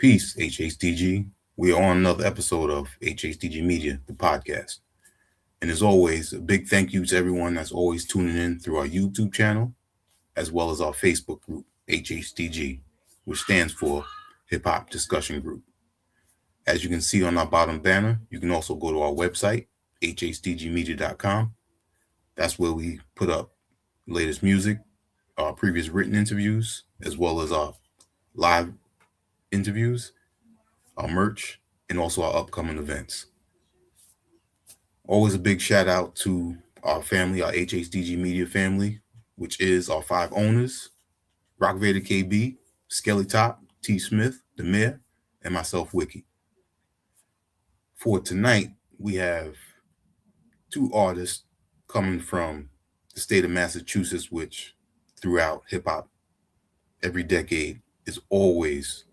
Peace, HHDG. We are on another episode of HHDG Media, the podcast. And as always, a big thank you to everyone that's always tuning in through our YouTube channel, as well as our Facebook group, HHDG, which stands for Hip Hop Discussion Group. As you can see on our bottom banner, you can also go to our website, hhdgmedia.com. That's where we put up latest music, our previous written interviews, as well as our live interviews, our merch, and also our upcoming events. Always a big shout out to our family, our HHDG Media family, which is our 5 owners, Rock Vader KB, Skelly Top, T. Smith, the Mayor, and myself, Wiki. For tonight, we have 2 artists coming from the state of Massachusetts, which throughout hip hop, every decade is always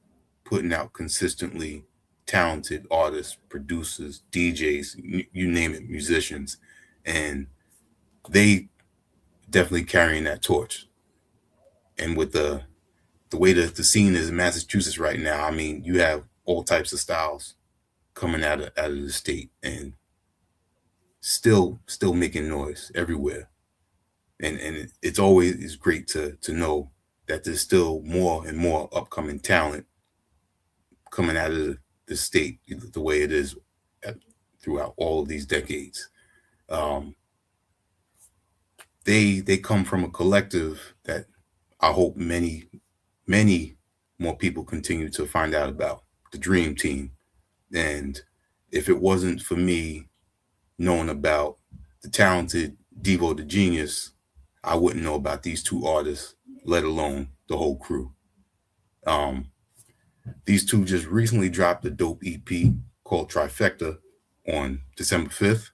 putting out consistently talented artists, producers, DJs, you name it, musicians, and they definitely carrying that torch. And with the way that the scene is in Massachusetts right now, I mean, you have all types of styles coming out of the state and still making noise everywhere. And it's always great to know that there's still more and more upcoming talent coming out of the state the way it is throughout all of these decades. They come from a collective that I hope many more people continue to find out about, the Dream Team. And if it wasn't for me knowing about the talented Devo the Genius, I wouldn't know about these 2 artists, let alone the whole crew. These 2 just recently dropped a dope EP called Trifecta on December 5th.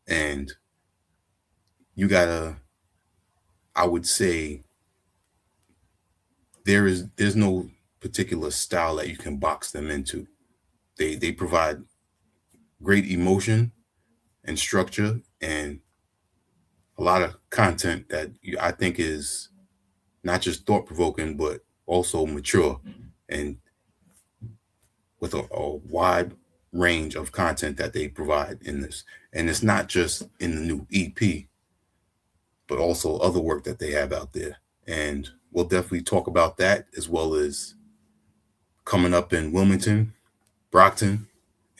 And I would say there's no particular style that you can box them into. They provide great emotion and structure and a lot of content that I think is not just thought provoking, but also mature and with a wide range of content that they provide in this. And it's not just in the new EP, but also other work that they have out there. And we'll definitely talk about that, as well as coming up in Wilmington, Brockton,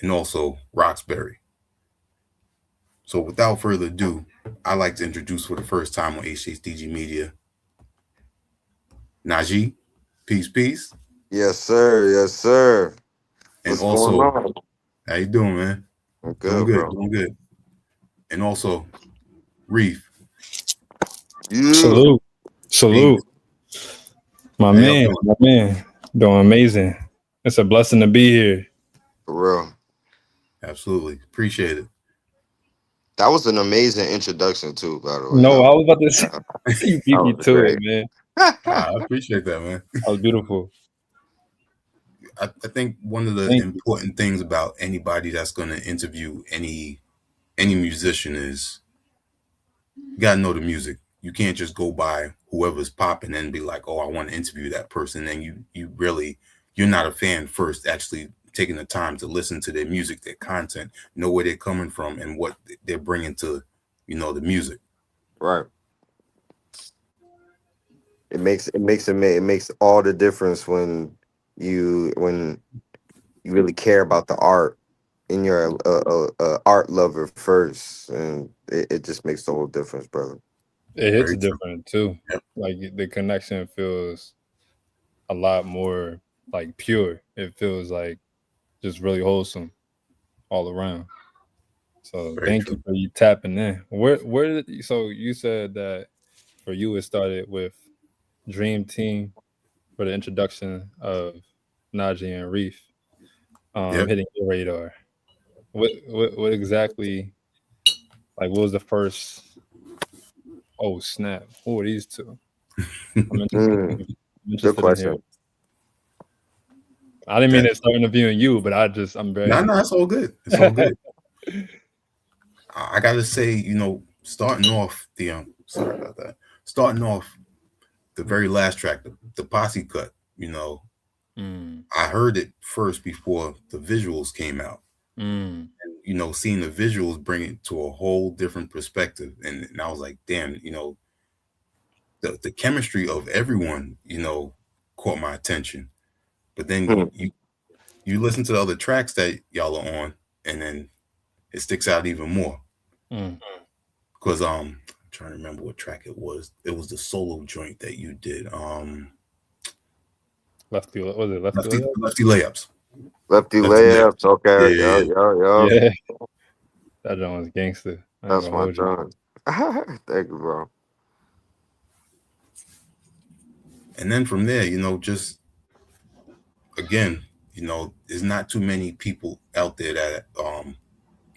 and also Roxbury. So without further ado, I'd like to introduce for the first time on HHDG Media, Najee, peace. Yes, sir. Yes, sir. And What's going also, on? how you doing, man? I'm good, bro. Doing good. And also, Reef, You. Salute. peace. Salute. My How y'all man, doing? my man. Doing amazing. It's a blessing to be here. For real. Absolutely. Appreciate it. That was an amazing introduction, too, by the way. No, I was about to say you beat That me was to great. it, man. I appreciate that, man. That was beautiful. I think one of the Thank you. important things about anybody that's going to interview any musician is you got to know the music. You can't just go by whoever's popping and be like, oh, I want to interview that person. And you're not a fan first, actually taking the time to listen to their music, their content, know where they're coming from and what they're bringing to, the music. Right. It makes all the difference when you really care about the art and you're a art lover first, and it just makes the whole difference, brother. It hits Very true. different too. Yep. Like the connection feels a lot more like pure. It feels like just really wholesome all around. So Very thank true. you for you tapping in. So you said that for you it started with Dream Team for the introduction of Najee and Reef Yep. hitting your radar. What exactly, like, what was the first, oh snap, who are these 2? I'm Good interested in question. hearing. I didn't mean to start interviewing you, but I'm very No, it's all good. It's all good. I gotta say, starting off sorry about that. Starting off the very last track, the posse cut, I heard it first before the visuals came out. And, seeing the visuals bring it to a whole different perspective. And I was like, damn, the chemistry of everyone, caught my attention. But then you listen to the other tracks that y'all are on, and then it sticks out even more. Because I'm trying to remember what track it was. It was the solo joint that you did. Lefty, was it Lefty Lefty, Layup? lefty layups. Lefty layups. Okay. Yeah. Yeah. That joint was gangster. That's my joint. Thank you, bro. And then from there, just again, there's not too many people out there that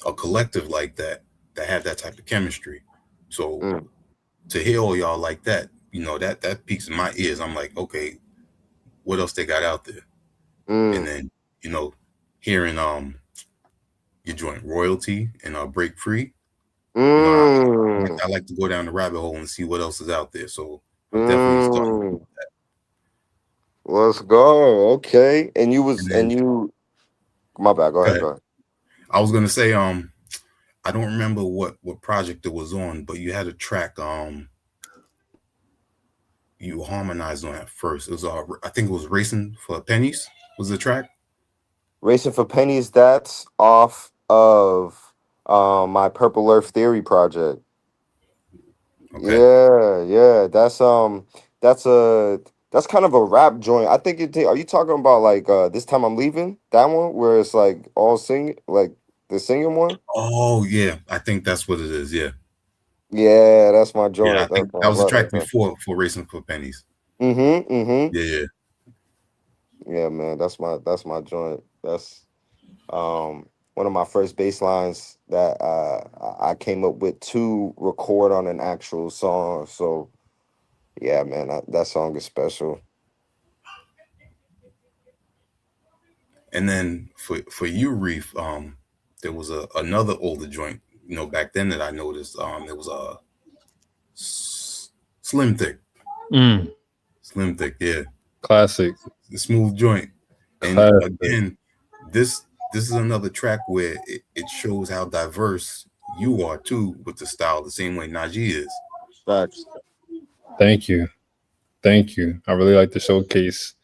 a collective like that have that type of chemistry. So to hear all y'all like that, that piques in my ears. I'm like, okay, what else they got out there? And then, hearing your joint Royalty and Break Free. I like to go down the rabbit hole and see what else is out there. So I'm definitely starting with that. Let's go. Okay. And you my bad. Go ahead. I was gonna say, I don't remember what project it was on, but you had a track you harmonized on at first. It was I think it was Racing for Pennies was the track. Racing for Pennies, that's off of my Purple Earth Theory project. Okay. Yeah. That's kind of a rap joint. I think are you talking about like This Time I'm Leaving? That one where it's like all sing, like the singing one? Oh yeah, I think that's what it is. Yeah. Yeah, that's my joint. Yeah, I think that was the track before for Racing for Pennies. Yeah. Yeah, man, that's my joint. That's one of my first bass lines that I came up with to record on an actual song. So yeah, man, that song is special. And then for you, Reef, there was another older joint, back then that I noticed. It was a Slim Thick. Slim Thick, yeah. Classic. The smooth joint. And again, this is another track where it shows how diverse you are too with the style, the same way Najee is. Facts. Thank you. I really like to showcase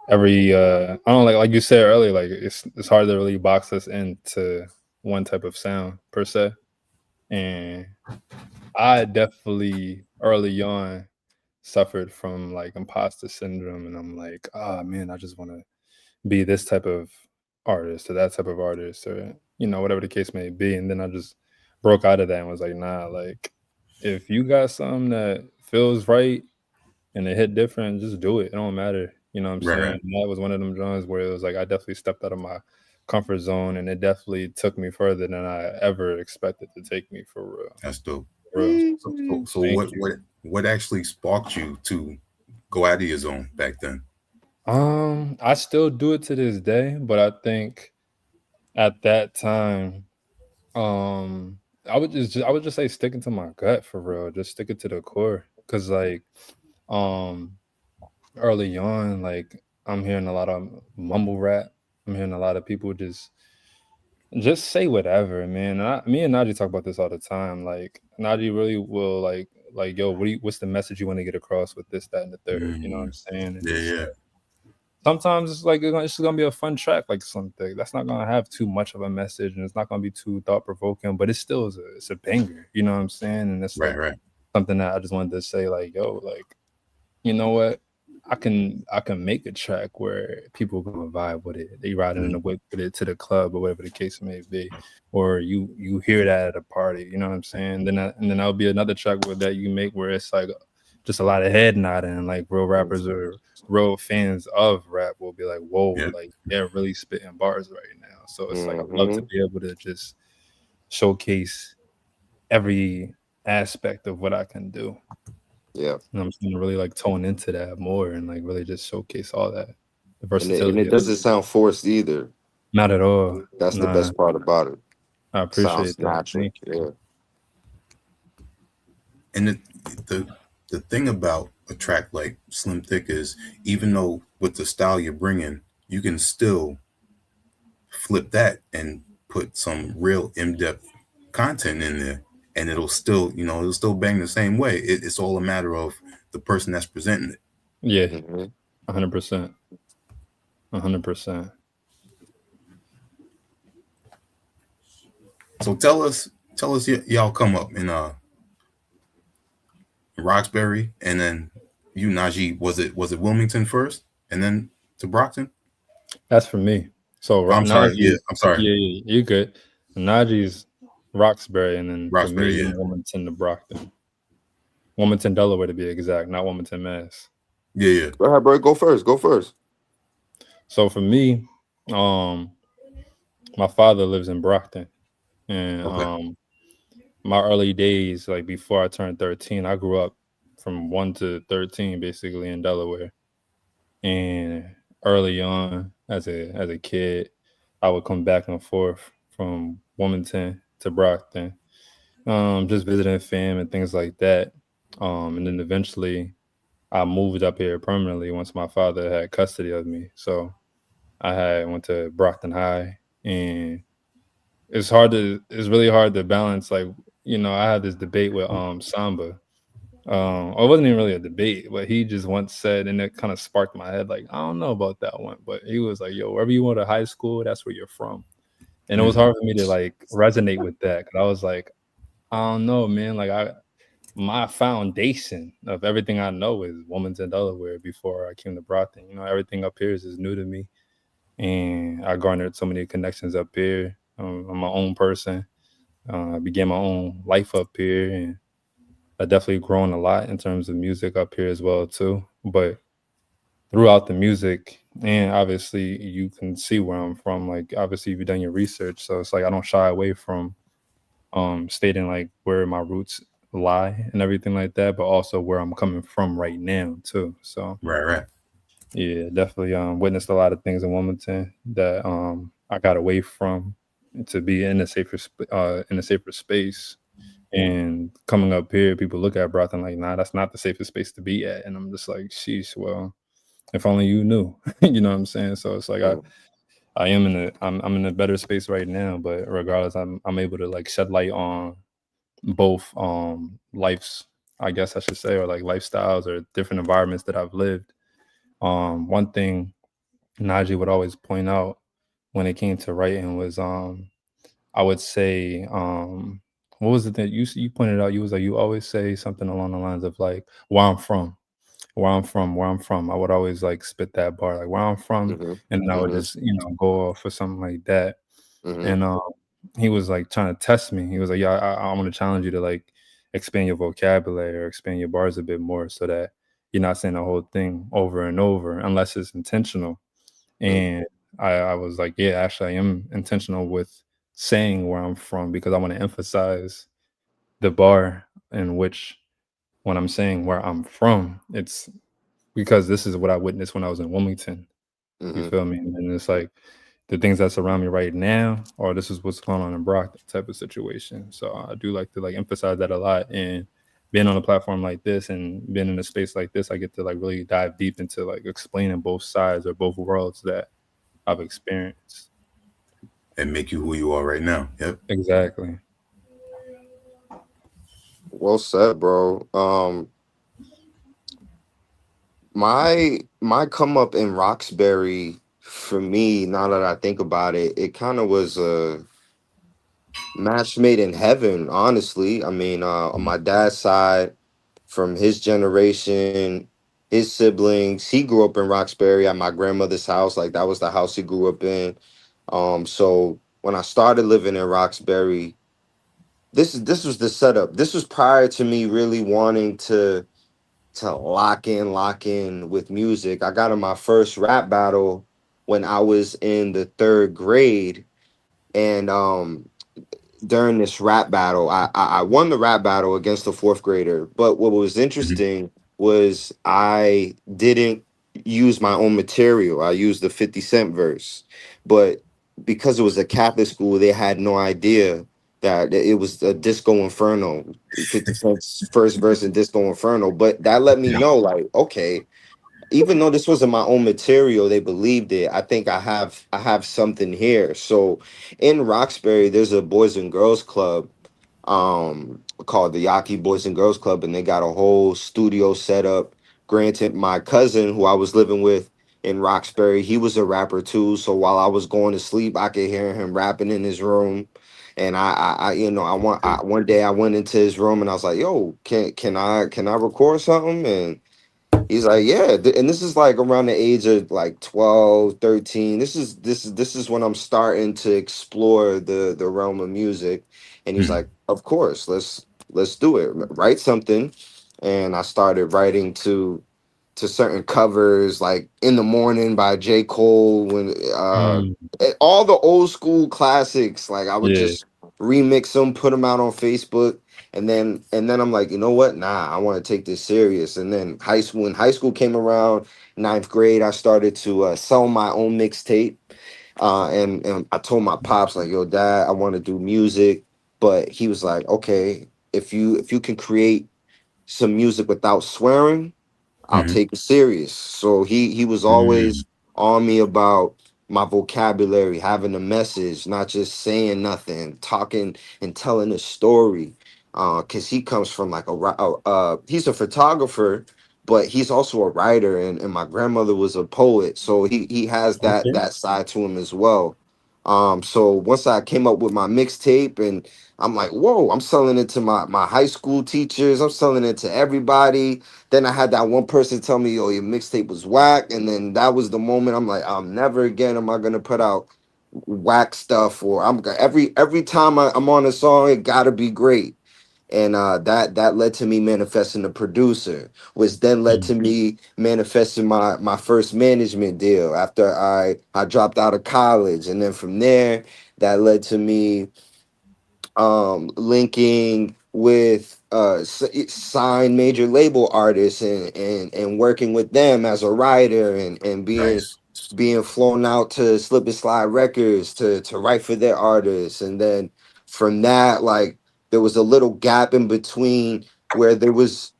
every I don't like you said earlier, like it's hard to really box us into one type of sound per se. And I definitely early on suffered from like imposter syndrome, and I'm like, oh man, I just want to be this type of artist or that type of artist, or whatever the case may be. And then I just broke out of that and was like, nah, like if you got something that feels right and it hit different, just do it. It don't matter. You know what I'm saying? Right. And that was one of them genres where it was like I definitely stepped out of my comfort zone, and it definitely took me further than I ever expected to take me, for real. That's dope. Real. So what actually sparked you to go out of your zone back then? I still do it to this day, but I think at that time, I would just say sticking to my gut, for real, just sticking to the core. Cause like early on, like I'm hearing a lot of mumble rap. I'm hearing a lot of people just say whatever, man. Me and Najee talk about this all the time. Like Najee really will like yo, what's the message you want to get across with this, that, and the third? You know what I'm saying? And yeah. Sometimes it's like it's just gonna be a fun track, like something that's not gonna have too much of a message, and it's not gonna be too thought provoking, but it still is it's a banger. You know what I'm saying? And it's like something that I just wanted to say, like, yo, like, you know what? I can make a track where people are gonna vibe with it. They riding in the whip with it to the club or whatever the case may be, or you hear that at a party. You know what I'm saying? Then that'll be another track that you make where it's like just a lot of head nodding, like real rappers or real fans of rap will be like, whoa, like they're really spitting bars right now. So it's like I love to be able to just showcase every aspect of what I can do. Yeah. And I'm going to really like tone into that more and like really just showcase all that. The versatility. And it doesn't sound forced either. Not at all. That's the best part about it. I appreciate Sounds that. natural. Thank you. Yeah. And the thing about a track like Slim Thick is, even though with the style you're bringing, you can still flip that and put some real in-depth content in there, and it'll still, it'll still bang the same way. It's all a matter of the person that's presenting it. Yeah, Mm-hmm. 100%, 100%. So tell us, y'all come up in Roxbury, and then you, Najee, was it Wilmington first, and then to Brockton? That's for me. So I'm sorry. Yeah, Najee, I'm sorry. yeah, you good. Najee's Roxbury, and then for me, Roxbury, yeah. Wilmington to Brockton. Wilmington, Delaware to be exact, not Wilmington, Mass. Yeah. Go ahead, bro. Go first. So for me, my father lives in Brockton, and Okay. my early days, like before I turned 13, I grew up from 1 to 13 basically in Delaware. And early on as a kid, I would come back and forth from Wilmington to Brockton, just visiting fam and things like that. And then eventually I moved up here permanently once my father had custody of me. So I went to Brockton High, and it's really hard to balance. Like, I had this debate with Samba. It wasn't even really a debate, but he just once said, and it kind of sparked my head, like, I don't know about that one. But he was like, yo, wherever you went to high school, that's where you're from. And it was hard for me to like resonate with that, because I was like, I don't know, man. Like, my foundation of everything I know is Wilmington, Delaware before I came to Brockton. Everything up here is new to me. And I garnered so many connections up here. I'm my own person. I began my own life up here, and I definitely grown a lot in terms of music up here as well too. But throughout the music, and obviously you can see where I'm from. Like, obviously you've done your research, so it's like I don't shy away from stating like where my roots lie and everything like that, but also where I'm coming from right now too. So Right. yeah, definitely witnessed a lot of things in Wilmington that I got away from to be in a safer space. And coming up here, people look at Brockton like, nah, that's not the safest space to be at. And I'm just like, sheesh, well, if only you knew. You know what I'm saying? So it's like I am I'm in a better space right now, but regardless, I'm able to like shed light on both life's, I guess I should say, or like lifestyles or different environments that I've lived. One thing Najee would always point out when it came to writing was I would say, what was it that you pointed out? You was like, you always say something along the lines of like, where I'm from, where I'm from, where I'm from. I would always like spit that bar, like where I'm from, Mm-hmm. and then I would Mm-hmm. just go off for something like that. Mm-hmm. And he was like trying to test me. He was like, yeah, I want to challenge you to like expand your vocabulary or expand your bars a bit more, so that you're not saying the whole thing over and over unless it's intentional. And I was like, yeah, actually, I am intentional with saying where I'm from, because I want to emphasize the bar in which, when I'm saying where I'm from, it's because this is what I witnessed when I was in Wilmington. You Mm-hmm. feel me? And it's like the things that surround me right now, or this is what's going on in Brock type of situation. So I do like to like emphasize that a lot. And being on a platform like this and being in a space like this, I get to like really dive deep into like explaining both sides or both worlds that I've experienced. And make you who you are right now. Yep. Exactly. Well said, bro. My come up in Roxbury, for me, now that I think about it, it kind of was a match made in heaven, honestly. I mean, on my dad's side, from his generation, his siblings, he grew up in Roxbury at my grandmother's house. Like, that was the house he grew up in. So when I started living in Roxbury, this was the setup. This was prior to me really wanting to lock in with music. I got in my first rap battle when I was in the third grade, and during this rap battle, I won the rap battle against a fourth grader. But what was Mhm. interesting was I didn't use my own material. I used the 50 Cent verse, but because it was a Catholic school, they had no idea that it was a Disco Inferno, 50 Cent's first verse in Disco Inferno. But that let me Yeah. know, like, okay, even though this wasn't my own material, they believed it. I think I have something here. So in Roxbury, there's a Boys and Girls Club called the Yaki Boys and Girls Club, and they got a whole studio set up. Granted, my cousin who I was living with in Roxbury, he was a rapper too. So while I was going to sleep, I could hear him rapping in his room. And one day I went into his room and I was like, "Yo, can I record something?" And he's like, yeah, and this is like around the age of like 12, 13. This is when I'm starting to explore the realm of music. And he's Mhm. like, of course, let's do it. Write something. And I started writing to certain covers like In the Morning by J. Cole, when Mm, all the old school classics, like I would yeah. just remix them, put them out on Facebook, and then I'm like, you know what? Nah, I want to take this serious. And then when high school came around, ninth grade, I started to sell my own mixtape. And I told my pops, like, yo, dad, I want to do music. But he was like, okay, if you can create some music without swearing, I'll Mhm. take it serious. So he was Mm. always on me about my vocabulary, having a message, not just saying nothing, talking and telling a story. Cause he comes from like he's a photographer, but he's also a writer, and my grandmother was a poet, so he has Okay. that side to him as well. So once I came up with my mixtape, and I'm like, whoa, I'm selling it to my high school teachers, I'm selling it to everybody. Then I had that one person tell me, "Oh, your mixtape was whack," and then that was the moment I'm like, "I'm never again am I gonna put out whack stuff." Or every time I'm on a song, it gotta be great. And that led to me manifesting a producer, which then led to Mm. me manifesting my first management deal after I dropped out of college, and then from there, that led to me linking with signed major label artists, and working with them as a writer, and Nice. being flown out to Slip and Slide Records to write for their artists. And then from that, like, there was a little gap in between where there was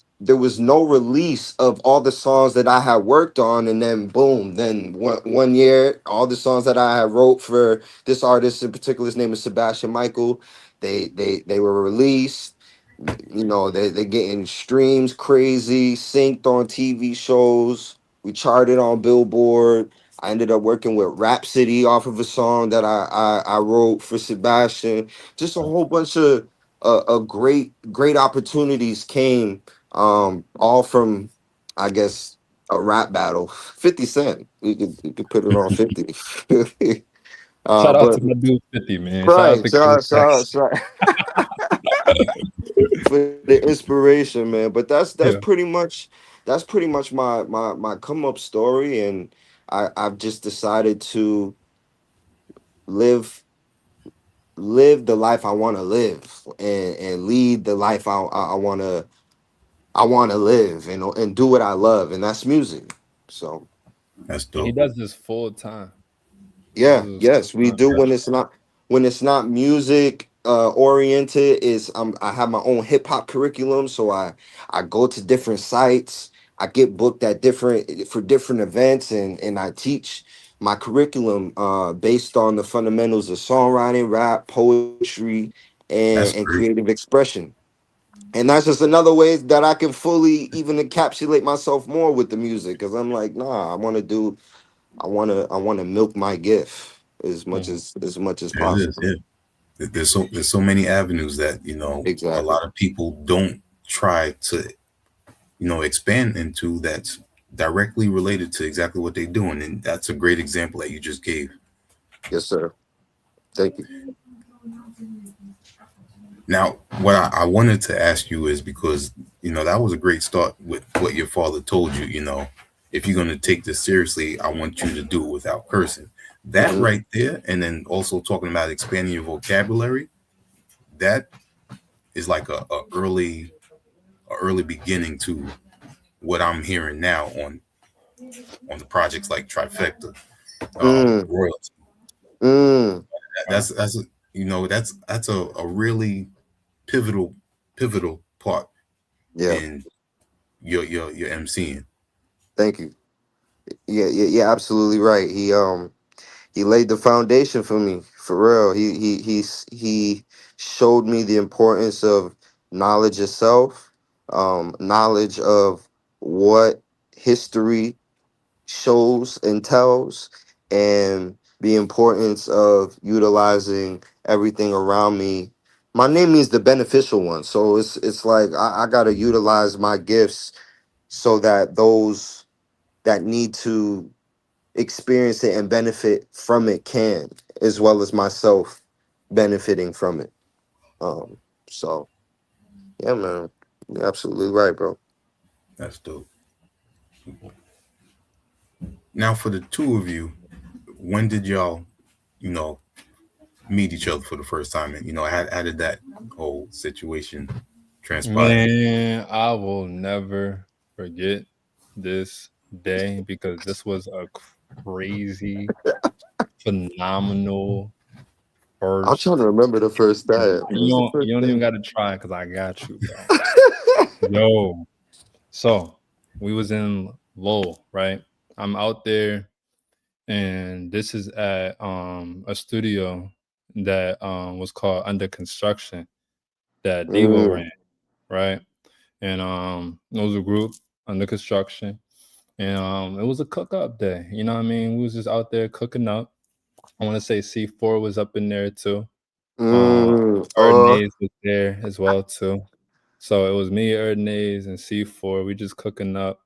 no release of all the songs that I had worked on, and then boom, then one year, all the songs that I had wrote for this artist in particular, his name is Sebastian Michael, they were released. They're getting streams crazy, synced on TV shows. We charted on Billboard. I ended up working with Rhapsody off of a song that I wrote for Sebastian. Just a whole bunch of great opportunities came, all from, I guess, a rap battle. 50 Cent. You could put it on 50. Shout out But to my dude 50, man. Shout out right, to King Facts. for the inspiration, man. But that's that's Yeah. pretty much that's pretty much my come up story, and I've just decided to live live the life I want to live, and lead the life I want to live, and do what I love, and that's music. So That's And he dope. does this full time. He does yeah, this full yes, we time. do. Yeah. When it's not music oriented, is I have my own hip hop curriculum, so I go to different sites. I get booked at different events, and I teach my curriculum based on the fundamentals of songwriting, rap, poetry, and That's and great. creative expression. And that's just another way that I can fully even encapsulate myself more with the music, because I'm like, nah, I want to milk my gift Mm. as much as There it is. possible. Yeah. There's so many avenues that a Exactly. lot of people don't try to expand into, that's directly related to exactly what they're doing, and that's a great example that you just gave. Yes, sir. Thank you. Now, what I wanted to ask you is, because that was a great start with what your father told you. If you're going to take this seriously, I want you to do it without cursing. That Hmm. right there, and then also talking about expanding your vocabulary, that is like a early beginning to what I'm hearing now on the projects like Trifecta, Mm, Royalty. mm. That's you know, that's a really pivotal part Yeah, in your MCing. thank you. Yeah, absolutely right. He laid the foundation for me, for real. He showed me the importance of knowledge itself, knowledge of what history shows and tells, and the importance of utilizing everything around me. My name means the beneficial one, so it's like I gotta utilize my gifts so that those that need to experience it and benefit from it can, as well as myself benefiting from it. Um, so yeah, man, you're absolutely right, bro. That's dope. Now, for the two of you, when did y'all, you know, meet each other for the first time? And, you know, how did that whole situation transpire? Man, I will never forget this day because this was a crazy, phenomenal I'm trying to first. remember the first time. What was the You first don't even thing? got to try because I got you, bro. Yo, so we was in Lowell, right? I'm out there, and this is at a studio that was called Under Construction that Devo Mm, ran, right? And it was a group under construction, and it was a cook up day. You know what I mean? We was just out there cooking up. I want to say C4 was up in there too. Um, mm, Erdnase was there as well too. So it was me, Erdnase, and C4. We just cooking up.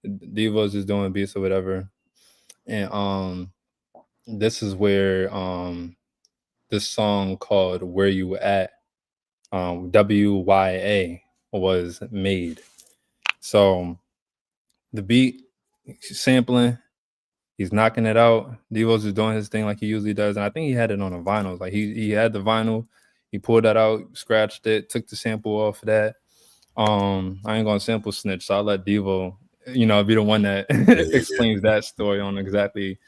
Devo's just doing beats or whatever. And this is where this song called "Where You At," WYA, was made. So the beat sampling, he's knocking it out. Devo's just doing his thing like he usually does, and I think he had it on a vinyl. Like he had the vinyl, he pulled that out, scratched it, took the sample off of that. I ain't gonna sample snitch, so I'll let Devo, be the one that Yeah, yeah, yeah. explains that story on exactly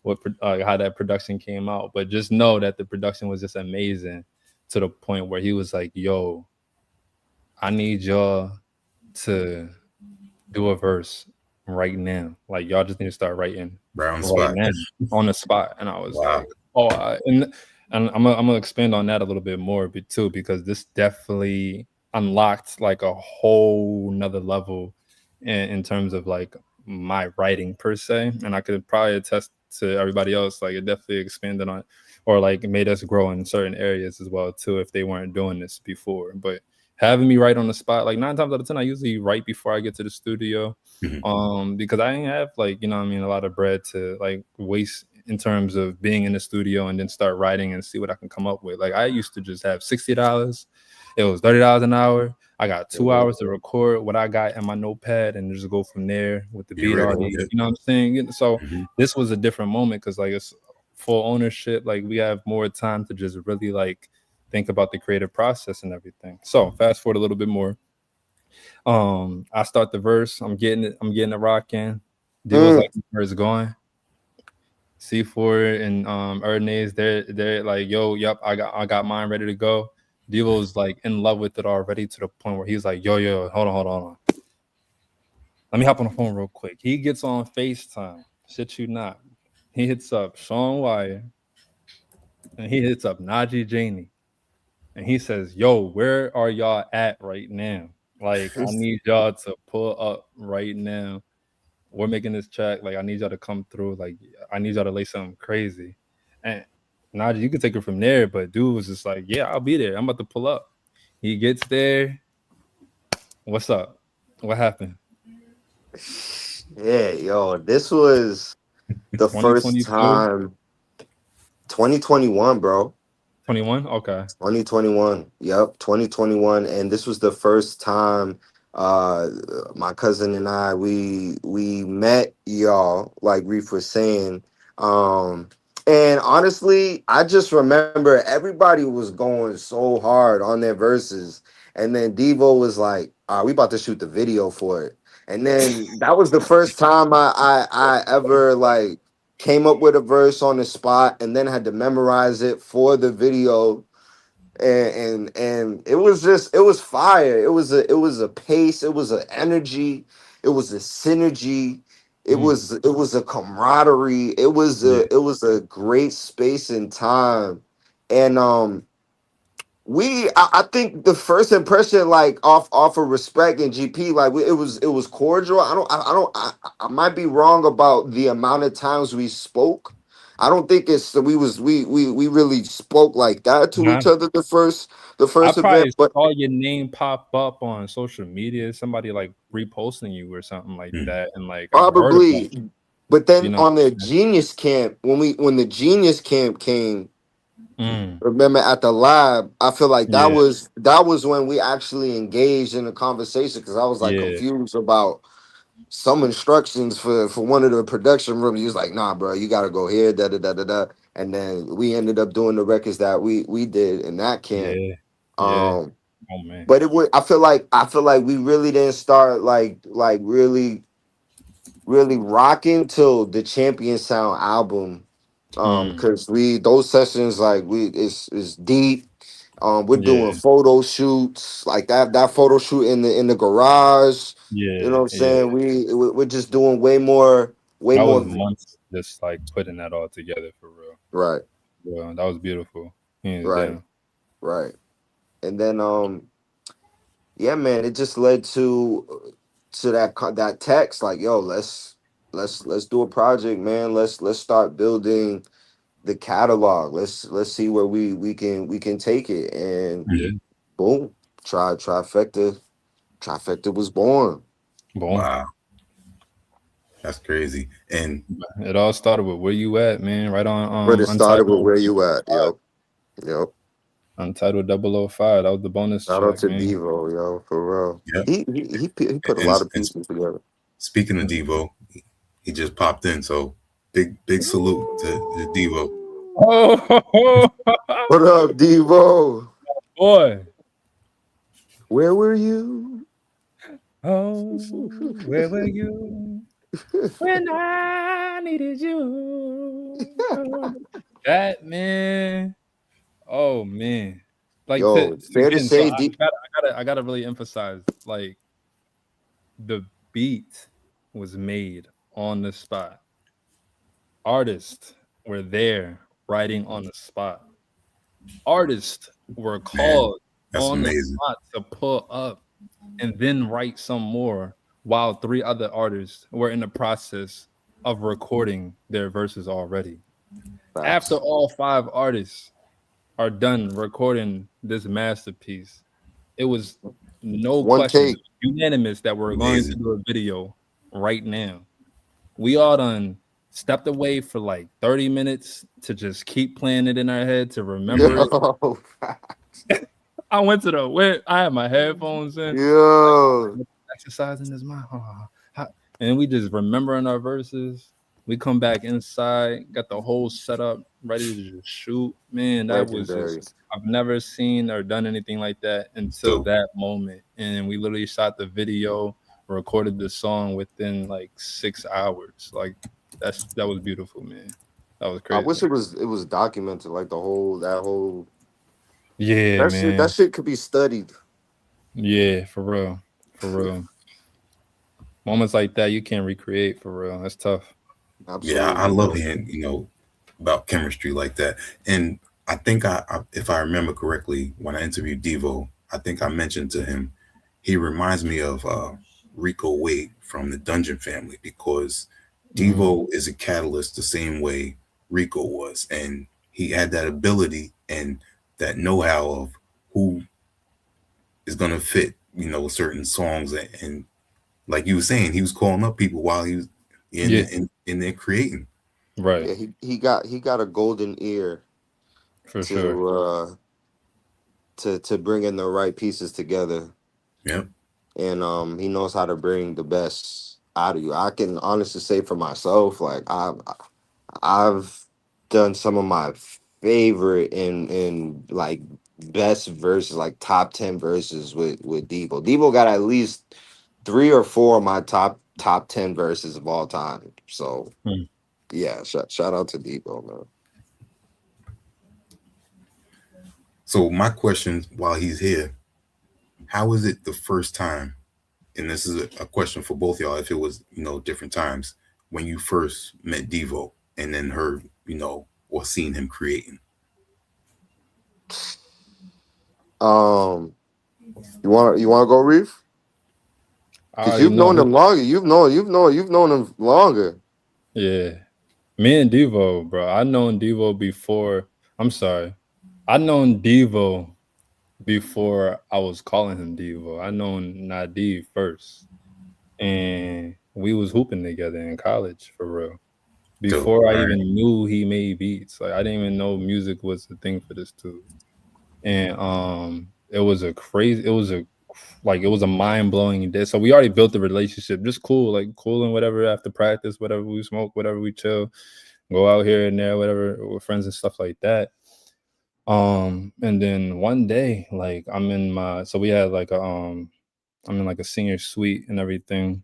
how that production came out. But just know that the production was just amazing to the point where he was like, "Yo, I need y'all to do a verse right now. Like y'all just need to start writing Brown right spot. now on the spot." And I was Wow. like, and I'm gonna expand on that a little bit more too, because this definitely unlocked like a whole nother level in terms of like my writing per se. And I could probably attest to everybody else, like it definitely expanded on or like made us grow in certain areas as well too if they weren't doing this before. But having me write on the spot, like 9 times out of 10, I usually write before I get to the studio. Mhm. Because I ain't have like, a lot of bread to like waste in terms of being in the studio and then start writing and see what I can come up with. Like I used to just have $60. It was $30 an hour. I got 2 hours to record what I got in my notepad and just go from there with the Get beat ready already. with it. You know what I'm saying? So Mhm. this was a different moment because like it's full ownership. Like we have more time to just really like think about the creative process and everything. So fast forward a little bit more. I start the verse. I'm getting it rocking. Devo's mm. like, "Where's it going?" C4 and Erdnase, they're like, "Yo, yep, I got mine ready to go." Devo's like in love with it already to the point where he's like, "Yo, hold on. Let me hop on the phone real quick." He gets on FaceTime. Shit you not. He hits up Sean Wire and he hits up Najee Janey. And he says, "Yo, where are y'all at right now? Like, I need y'all to pull up right now. We're making this track. Like, I need y'all to come through. Like, I need y'all to lay something crazy." And Najee, you can take it from there. But dude was just like, "Yeah, I'll be there. I'm about to pull up." He gets there. What's up? What happened? Yeah, yo, this was the first 2022, time. 2021, bro. 21? Okay. 2021. Yep, 2021. And this was the first time uh my cousin and I we met y'all, like Reef was saying. And honestly, I just remember everybody was going so hard on their verses. And then Devo was like, we about to shoot the video for it. And then that was the first time I ever like came up with a verse on the spot and then had to memorize it for the video. and it was fire. It was a pace, it was an energy, it was a synergy, it was a camaraderie, it was a great space and time. And I think the first impression, like off of respect and GP, like it was cordial. I might be wrong about the amount of times we spoke. I don't think we really spoke like that to each other the I first event, probably but saw your name pop up on social media, somebody like reposting you or something like that, and like I've heard about probably. you. But then You know, on the Genius Camp, when the Genius Camp came, remember at the lab, I feel like yeah, that was when we actually engaged in a conversation because I was like yeah, confused about some instructions for one of the production rooms. He was like, "Nah, bro, you got to go here, da da da da da." And then we ended up doing the records that we did in that camp. yeah, yeah. Um, Oh man, but it would I feel like we really didn't start like really rocking till the Champion Sound album. Because we those sessions like we it's deep. We're doing yeah, photo shoots like that photo shoot in the garage. You know yeah, what I'm yeah. saying? We're just doing way more That was months just like putting that all together for real. right, Yeah, that was beautiful. Hands right, down. right. And then yeah, man, it just led to that text like, yo, let's do a project, man. Let's start building the catalog. Let's see where we can take it. And Yeah, boom, trifecta was born. boom. Wow, that's crazy. And It all started with where you at, man. Right on But it started with Untitled where you at. Yep. Yep. Untitled 005. That was the bonus Shout out track, to man. Devo, yo, for real. yeah, He put a lot of and pieces together. speaking of Devo, he just popped in. So big salute to Devo. Oh, What up, Devo? boy. Where were you? Oh, where were you when I needed you? That man. Oh man. Like Yo, fair to again, so say, I gotta really emphasize like the beat was made on the spot. Artists were there writing on the spot. Artists were Man, called that's on the amazing. spot to pull up and then write some more while 3 other artists were in the process of recording their verses already. After facts. all 5 artists are done recording this masterpiece, it was no One questions, take. unanimous that we're going to Amazing. do a video right now. We all done stepped away for like 30 minutes to just keep playing it in our head to remember it. Yo, I went to I had my headphones in, yo. exercising this mind. And we just remembering our verses. We come back inside, got the whole setup ready to just shoot. Man, that was Legendary. just, I've never seen or done anything like that until Dope. that moment. And we literally shot the video, recorded the song within like 6 hours. Like that was beautiful, man. That was I crazy. wish it was documented, like that whole Yeah, man. that shit could be studied. Yeah, for real. For real. Moments like that you can't recreate for real. That's tough. Yeah, I Absolutely. love hearing about chemistry like that. And I think if I remember correctly, when I interviewed Devo, I think I mentioned to him he reminds me of Rico Wade from the Dungeon Family because Devo is a catalyst the same way Rico was, and he had that ability and that know-how of who is gonna fit certain songs, and like you were saying, he was calling up people while he was Yeah, in there creating. right. Yeah, he got a golden ear For sure. to to bring in the right pieces together. Yeah, And he knows how to bring the best out of you. I can honestly say for myself, like I've done some of my favorite in like best verses, like top 10 verses with Devo. Devo got at least 3 or 4 of my top 10 verses of all time. So yeah, shout out to Devo, man. So my question while he's here, how is it the first time, and this is a question for both y'all, if it was, different times when you first met Devo and then heard, or seen him creating? You want to go, Reef? I Because already you've known know. him longer. You've known him longer. Yeah. Me and Devo, bro. I known Devo before. I'm sorry. I known Devo before I was calling him Devo. I known Najee first. And we was hooping together in college for real. Dope. Before I All right. even knew he made beats. Like I didn't even know music was the thing for this dude. And it was a mind-blowing day. So we already built the relationship. Just cool, like cool and whatever after practice, whatever we smoke, whatever we chill, go out here and there, whatever with friends and stuff like that. And then one day, like we had like I'm in like a senior suite and everything.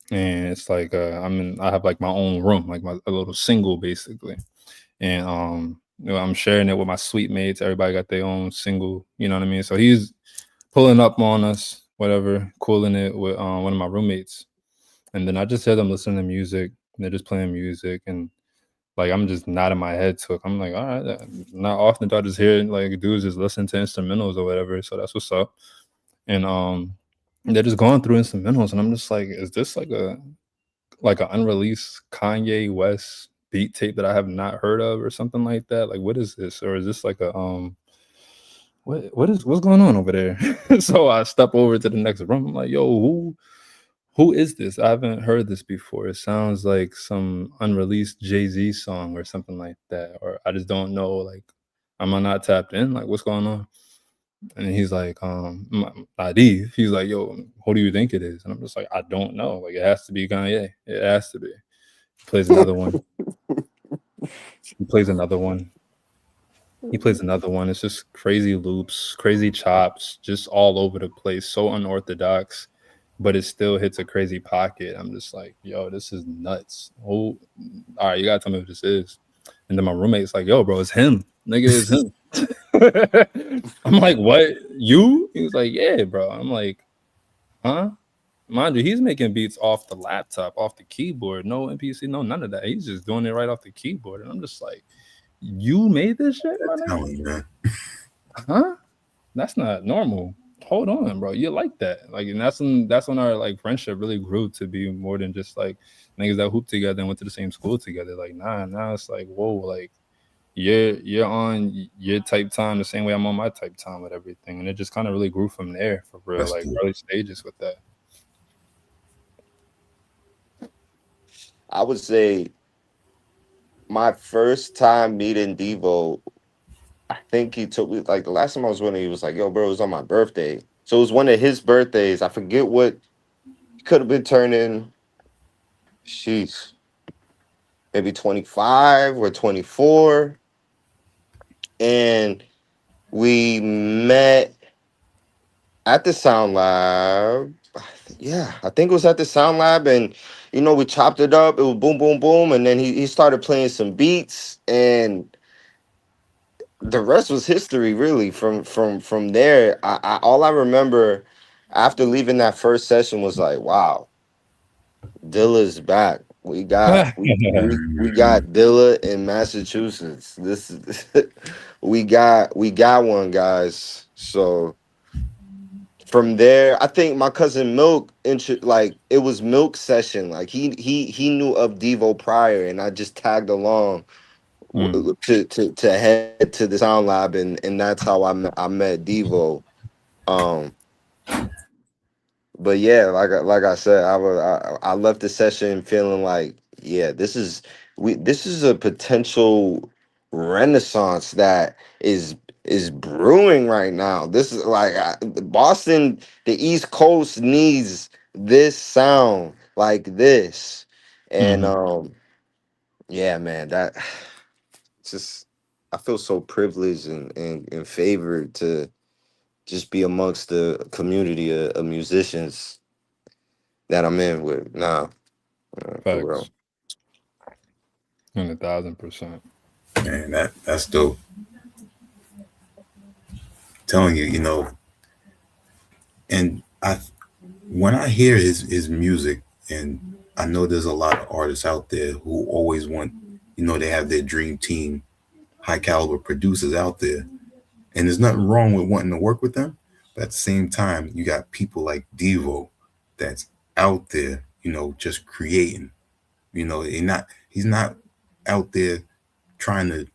And it's like I have like my own room, like a little single basically. And I'm sharing it with my suite mates. Everybody got their own single, you know what I mean? So he's pulling up on us, whatever, cooling it with one of my roommates. And then I just hear them listening to music. And they're just playing music, and like I'm just nodding my head to it. I'm like, all right. Not often do I just hear like dudes just listen to instrumentals or whatever. So that's what's up. And they're just going through instrumentals, and I'm just like, is this like an unreleased Kanye West beat tape that I have not heard of or something like that? Like, what is this? Or is this like a what's going on over there? So I step over to the next room. I'm like, yo, who is this? I haven't heard this before. It sounds like some unreleased Jay-Z song or something like that. Or I just don't know, like, am I not tapped in? Like, what's going on? And he's like, Adi. He's like, yo, who do you think it is? And I'm just like, I don't know. Like, it has to be Kanye. It has to be. He plays another one. He plays another one. He plays another one. It's just crazy loops, crazy chops, just all over the place. So unorthodox, but it still hits a crazy pocket. I'm just like, yo, this is nuts. Oh, all right, you gotta tell me what this is. And then my roommate's like, yo, bro, it's him. Nigga, it's him. I'm like, what? You? He was like, yeah, bro. I'm like, huh? Mind you, he's making beats off the laptop, off the keyboard. No MPC, no none of that. He's just doing it right off the keyboard. And I'm just like, you made this shit, my nigga? Talent, man. Huh? That's not normal. Hold on, bro. You like that. Like, and that's when our like friendship really grew to be more than just like niggas that hooped together and went to the same school together. Like, nah, now it's like, whoa, like you're on your type time the same way I'm on my type time with everything. And it just kind of really grew from there for real, That's like dope. early stages with that. I would say my first time meeting Devo, I think he took me, like, the last time I was with him, he was like, yo, bro, it was on my birthday. So it was one of his birthdays. I forget what he could have been turning, sheesh, maybe 25 or 24. And we met at the Sound Lab. Yeah, I think it was at the Sound Lab, and we chopped it up. It was boom, boom, boom, and then he started playing some beats, and the rest was history. Really, from there, I all I remember after leaving that first session was like, wow, Dilla's back. We got Dilla in Massachusetts. This is we got one, guys. So from there, I think my cousin Milk, like, it was Milk session. Like, he knew of Devo prior, and I just tagged along to head to the Sound Lab, and that's how I met Devo. Um, but yeah, like I said, I left the session feeling like, yeah, this is a potential renaissance that is brewing right now. This is like, Boston, the East Coast needs this sound like this, and Mm-hmm. yeah, man, that just, I feel so privileged and favored to just be amongst the community of musicians that I'm in with. Nah, for real. Facts. 1,000%. Man, that's dope. telling you, you know, and when I hear his music, and I know there's a lot of artists out there who always want, you know, they have their dream team, high caliber producers out there, and there's nothing wrong with wanting to work with them, but at the same time, you got people like Devo that's out there, you know, just creating. You know, he's not out there trying to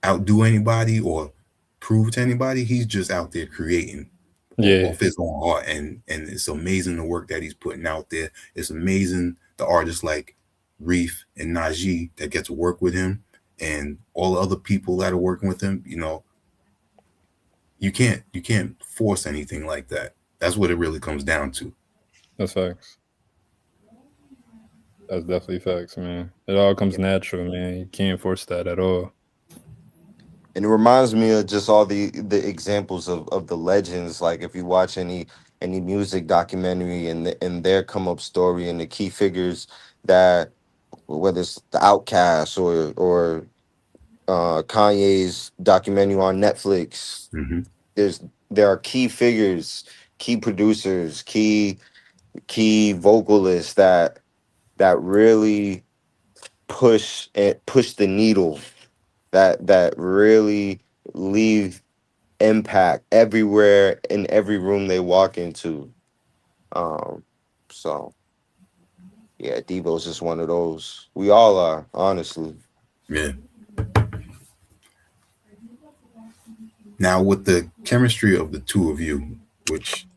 outdo anybody or prove to anybody. He's just out there creating off his own heart, and it's amazing the work that he's putting out there. It's amazing the artists like Reef and Najee that get to work with him, and all the other people that are working with him. You know, you can't force anything like that. That's what it really comes down to. That's facts. That's definitely facts, man. It all comes natural, man. You can't force that at all. And it reminds me of just all the examples of the legends. Like if you watch any music documentary and their come up story and the key figures that, whether it's the Outcast or Kanye's documentary on Netflix, there are key figures, key producers, key vocalists that really push the needle, that really leave impact everywhere in every room they walk into. So yeah, Devo's just one of those. We all are, honestly. Yeah. Now with the chemistry of the two of you, which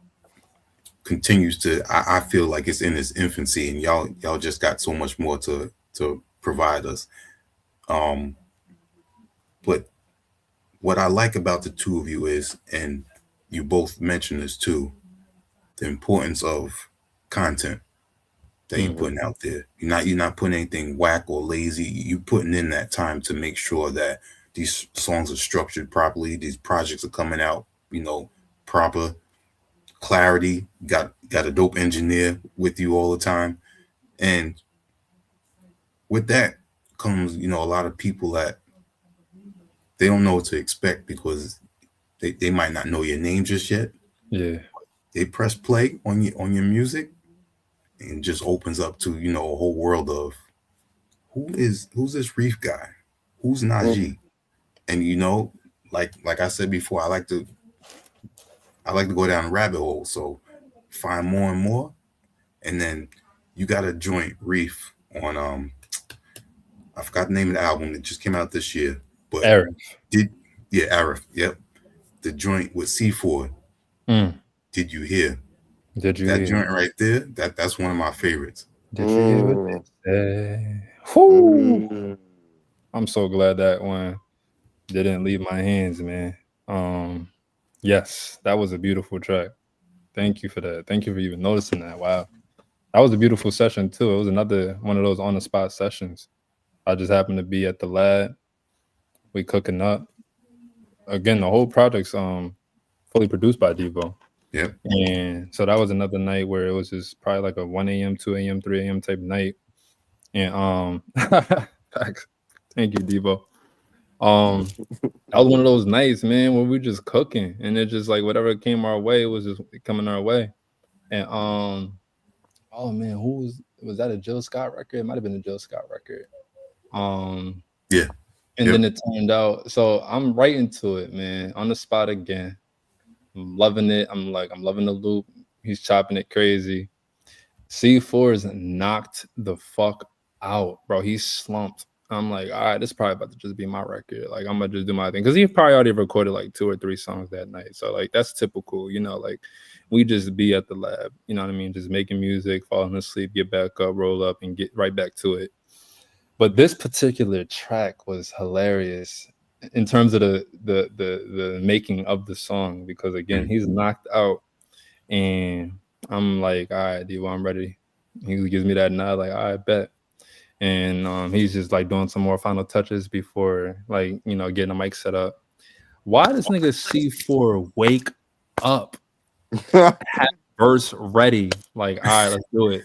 continues to, I feel like it's in its infancy, and y'all just got so much more to provide us. But what I like about the two of you is, and you both mentioned this too, the importance of content that you're putting out there. You're not putting anything whack or lazy. You're putting in that time to make sure that these songs are structured properly. These projects are coming out, you know, proper clarity. Got a dope engineer with you all the time, and with that comes, you know, a lot of people that they don't know what to expect because they might not know your name just yet. Yeah. They press play on your music and just opens up to, you know, a whole world of who's this Reef guy? Who's Najee? And you know, like I said before, I like to go down a rabbit hole. So find more and more. And then you got a joint Reef on I forgot the name of the album that just came out this year. But Arif. Arif, yep. The joint with C4. Did you hear? Did you that hear? joint right there? That's one of my favorites. Did you hear what they say? I'm so glad that one didn't leave my hands, man. Yes, that was a beautiful track. Thank you for that. Thank you for even noticing that. Wow. That was a beautiful session too. It was another one of those on the spot sessions. I just happened to be at the lab. We cooking up. Again, the whole project's fully produced by Devo. Yep. And so that was another night where it was just probably like a 1 a.m., 2 a.m., 3 a.m. type night. And thank you, Devo. That was one of those nights, man, where we just cooking, and it just like whatever came our way, it was just coming our way. And oh man, was that a Jill Scott record? It might have been a Jill Scott record. Yeah. And then it turned out, so I'm right into it, man, on the spot again. I'm loving it. I'm loving the loop. He's chopping it crazy. C4 is knocked the fuck out, bro. He's slumped. I'm like, all right, this is probably about to just be my record. Like, I'm gonna just do my thing. Because he probably already recorded like 2 or 3 songs that night. So like that's typical, you know, like we just be at the lab, you know what I mean? Just making music, falling asleep, get back up, roll up, and get right back to it. But this particular track was hilarious in terms of the making of the song, because again, he's knocked out, and I'm like, all right, Devo, I'm ready. He gives me that nod, like, all right, bet. And he's just like doing some more final touches before, like, you know, getting the mic set up. Why does nigga C4 wake up, have verse ready? Like, all right, let's do it.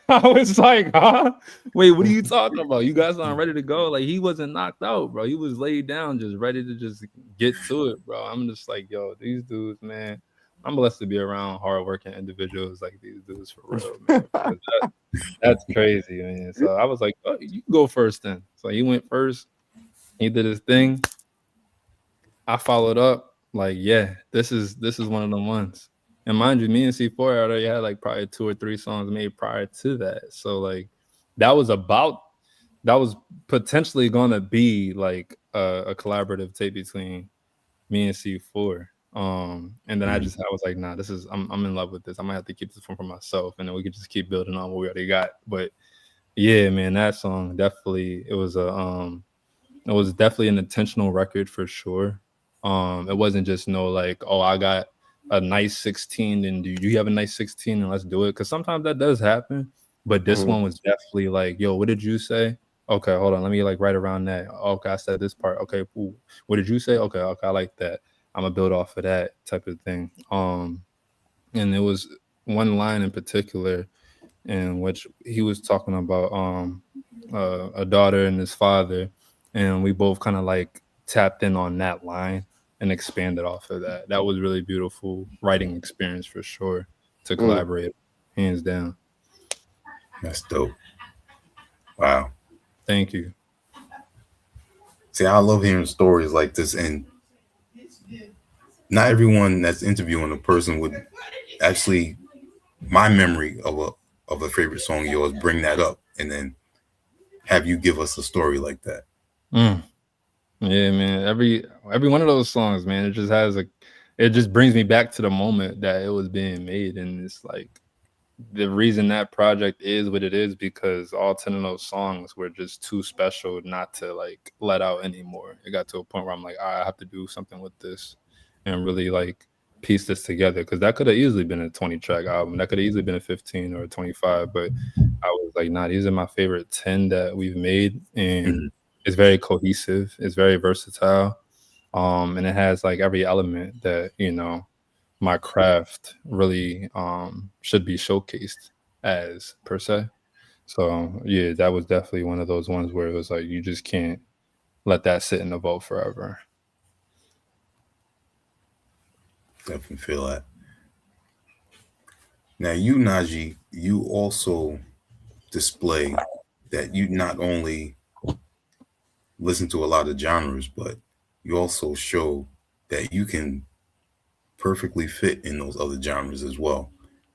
I was like, huh? Wait, what are you talking about? You guys aren't ready to go? Like, he wasn't knocked out, bro. He was laid down, just ready to just get to it, bro. I'm just like, yo, these dudes, man. I'm blessed to be around hardworking individuals like these dudes for real, man. That's crazy, man. So I was like, oh, you can go first then. So he went first. He did his thing. I followed up. Like, yeah, this is one of the ones. And mind you, me and C4 already had like probably 2 or 3 songs made prior to that. So like that was potentially gonna be like a collaborative tape between me and C4. And then I was like, nah, I'm in love with this. I might have to keep this one for myself, and then we could just keep building on what we already got. But yeah, man, that song definitely it was definitely an intentional record for sure. It wasn't just like, oh, I got a nice 16 and do you have a nice 16 and let's do it, because sometimes that does happen. But this one was definitely like, yo, what did you say? Okay, hold on, let me like right around that. Okay, I said this part. Okay, cool. What did you say? Okay, I like that. I'm gonna build off of that type of thing. And it was one line in particular in which he was talking about a daughter and his father, and we both kind of like tapped in on that line and expanded off of that. That was really beautiful writing experience for sure to collaborate, hands down. That's dope. Wow. Thank you. See, I love hearing stories like this, and not everyone that's interviewing a person would actually, my memory of a favorite song of yours, bring that up and then have you give us a story like that. Yeah, man. Every one of those songs, man, it just brings me back to the moment that it was being made. And it's like the reason that project is what it is because all 10 of those songs were just too special not to like let out anymore. It got to a point where I'm like, I have to do something with this and really like piece this together, because that could have easily been a 20 track album. That could have easily been a 15 or a 25, but I was like, nah, these are my favorite 10 that we've made. And it's very cohesive. It's very versatile. And it has like every element that, my craft really should be showcased as per se. So yeah, that was definitely one of those ones where it was like, you just can't let that sit in the vault forever. Definitely feel that. Now you, Najee, you also display that you not only listen to a lot of genres, but you also show that you can perfectly fit in those other genres as well.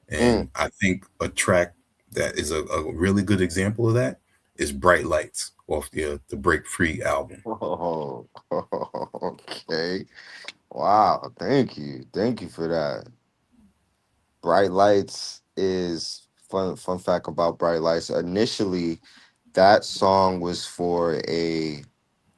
And I think a track that is a really good example of that is Bright Lights off the Break Free album. Oh, okay. Wow. Thank you. Thank you for that. Bright Lights is fun fact about Bright Lights. Initially, that song was for a